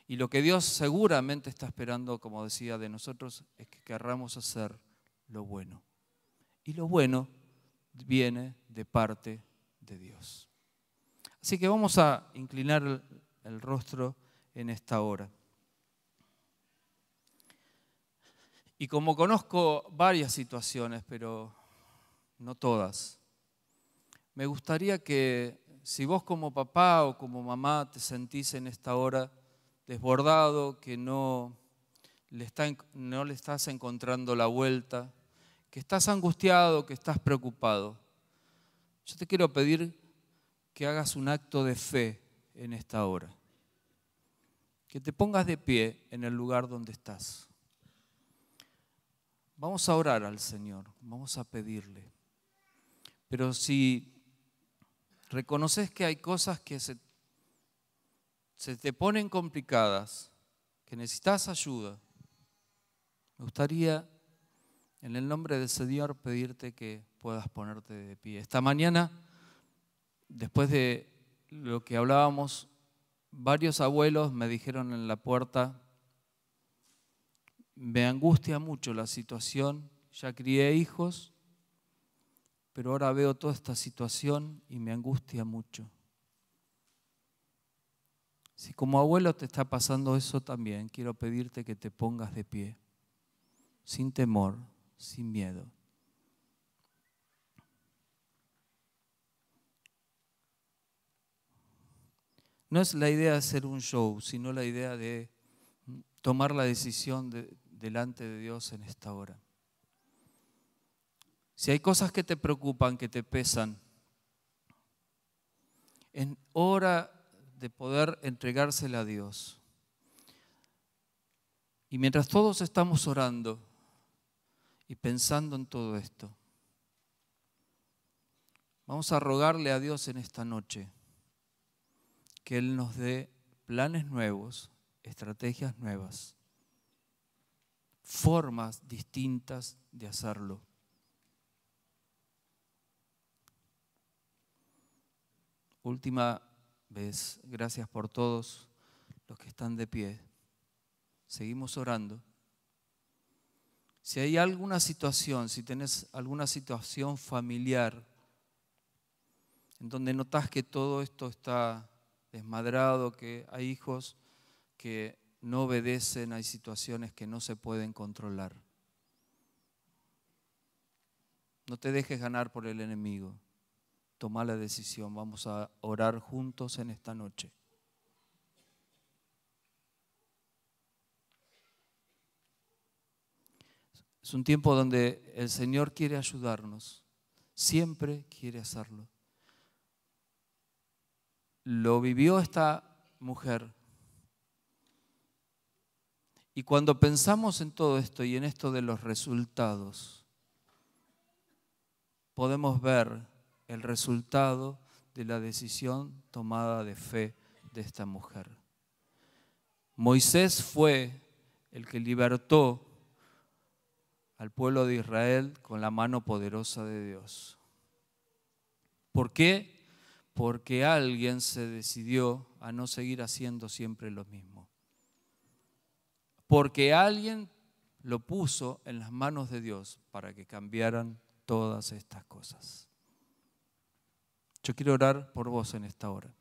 Y lo que Dios seguramente está esperando, como decía, de nosotros es que querramos hacer lo bueno. Y lo bueno viene de parte de Dios. Así que vamos a inclinar el rostro en esta hora. Y como conozco varias situaciones, pero no todas, me gustaría que si vos como papá o como mamá te sentís en esta hora desbordado, que no le estás encontrando la vuelta, que estás angustiado, que estás preocupado, yo te quiero pedir que hagas un acto de fe en esta hora. Que te pongas de pie en el lugar donde estás. Vamos a orar al Señor, vamos a pedirle. Pero si reconoces que hay cosas que se te ponen complicadas, que necesitas ayuda, me gustaría en el nombre del Señor pedirte que puedas ponerte de pie. Esta mañana, después de lo que hablábamos, varios abuelos me dijeron en la puerta, me angustia mucho la situación, ya crié hijos, pero ahora veo toda esta situación y me angustia mucho. Si como abuelo te está pasando eso también, quiero pedirte que te pongas de pie, sin temor, sin miedo. No es la idea de hacer un show, sino la idea de tomar la decisión delante de Dios en esta hora. Si hay cosas que te preocupan, que te pesan, es hora de poder entregársela a Dios. Y mientras todos estamos orando y pensando en todo esto, vamos a rogarle a Dios en esta noche que Él nos dé planes nuevos, estrategias nuevas, formas distintas de hacerlo. Última vez, gracias por todos los que están de pie. Seguimos orando. Si hay alguna situación, si tenés alguna situación familiar en donde notás que todo esto está desmadrado, que hay hijos que no obedecen, hay situaciones que no se pueden controlar. No te dejes ganar por el enemigo. Toma la decisión. Vamos a orar juntos en esta noche. Es un tiempo donde el Señor quiere ayudarnos. Siempre quiere hacerlo. Lo vivió esta mujer. Y cuando pensamos en todo esto y en esto de los resultados, podemos ver el resultado de la decisión tomada de fe de esta mujer. Moisés fue el que libertó al pueblo de Israel con la mano poderosa de Dios. ¿Por qué? Porque alguien se decidió a no seguir haciendo siempre lo mismo. Porque alguien lo puso en las manos de Dios para que cambiaran todas estas cosas. Yo quiero orar por vos en esta hora.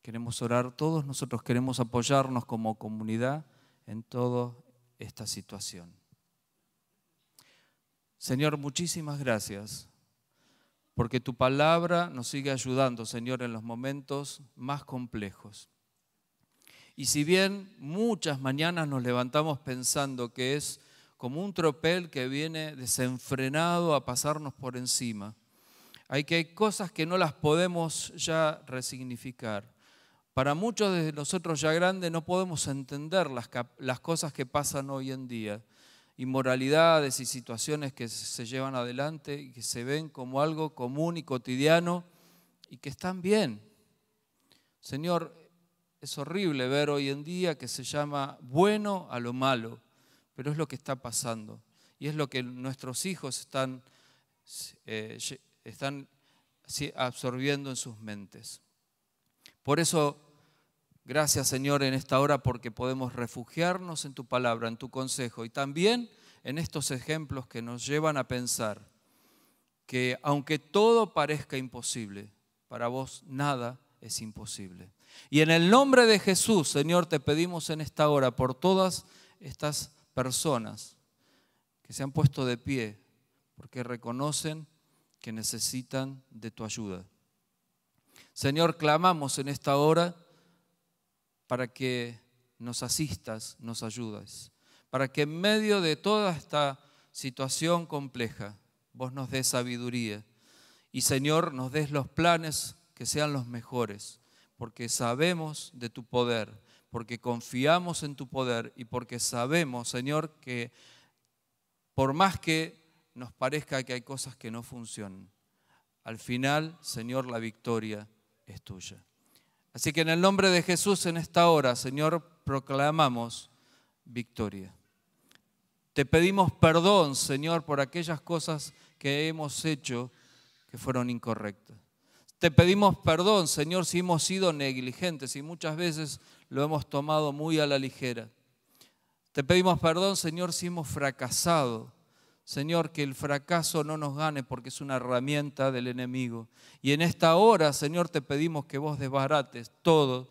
Queremos orar, todos nosotros queremos apoyarnos como comunidad en toda esta situación. Señor, muchísimas gracias, porque tu palabra nos sigue ayudando, Señor, en los momentos más complejos. Y si bien muchas mañanas nos levantamos pensando que es como un tropel que viene desenfrenado a pasarnos por encima, hay cosas que no las podemos ya resignificar. Para muchos de nosotros ya grandes no podemos entender las cosas que pasan hoy en día, inmoralidades y situaciones que se llevan adelante y que se ven como algo común y cotidiano y que están bien. Señor, es horrible ver hoy en día que se llama bueno a lo malo, pero es lo que está pasando y es lo que nuestros hijos están absorbiendo en sus mentes. Por eso, gracias, Señor, en esta hora porque podemos refugiarnos en tu palabra, en tu consejo y también en estos ejemplos que nos llevan a pensar que aunque todo parezca imposible, para vos nada es imposible. Y en el nombre de Jesús, Señor, te pedimos en esta hora por todas estas personas que se han puesto de pie porque reconocen que necesitan de tu ayuda. Señor, clamamos en esta hora para que nos asistas, nos ayudes, para que en medio de toda esta situación compleja vos nos des sabiduría y, Señor, nos des los planes que sean los mejores, porque sabemos de tu poder, porque confiamos en tu poder y porque sabemos, Señor, que por más que nos parezca que hay cosas que no funcionan, al final, Señor, la victoria es tuya. Así que en el nombre de Jesús en esta hora, Señor, proclamamos victoria. Te pedimos perdón, Señor, por aquellas cosas que hemos hecho que fueron incorrectas. Te pedimos perdón, Señor, si hemos sido negligentes y muchas veces lo hemos tomado muy a la ligera. Te pedimos perdón, Señor, si hemos fracasado. Señor, que el fracaso no nos gane porque es una herramienta del enemigo. Y en esta hora, Señor, te pedimos que vos desbarates todos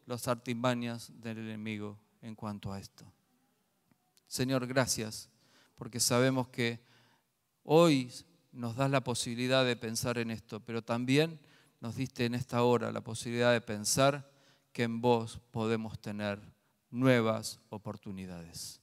los artimañas del enemigo en cuanto a esto. Señor, gracias, porque sabemos que hoy nos das la posibilidad de pensar en esto, pero también nos diste en esta hora la posibilidad de pensar que en vos podemos tener nuevas oportunidades.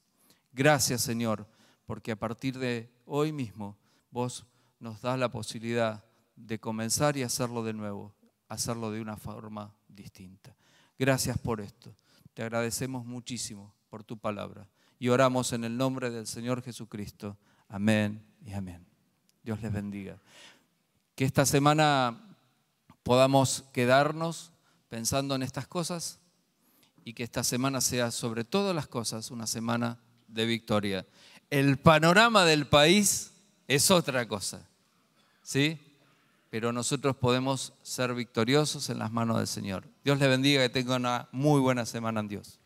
Gracias, Señor, porque a partir de hoy mismo vos nos das la posibilidad de comenzar y hacerlo de nuevo, hacerlo de una forma distinta. Gracias por esto. Te agradecemos muchísimo por tu palabra y oramos en el nombre del Señor Jesucristo. Amén y amén. Dios les bendiga. Que esta semana podamos quedarnos pensando en estas cosas y que esta semana sea sobre todas las cosas una semana de victoria. El panorama del país es otra cosa, ¿sí? Pero nosotros podemos ser victoriosos en las manos del Señor. Dios les bendiga, que tengan una muy buena semana en Dios.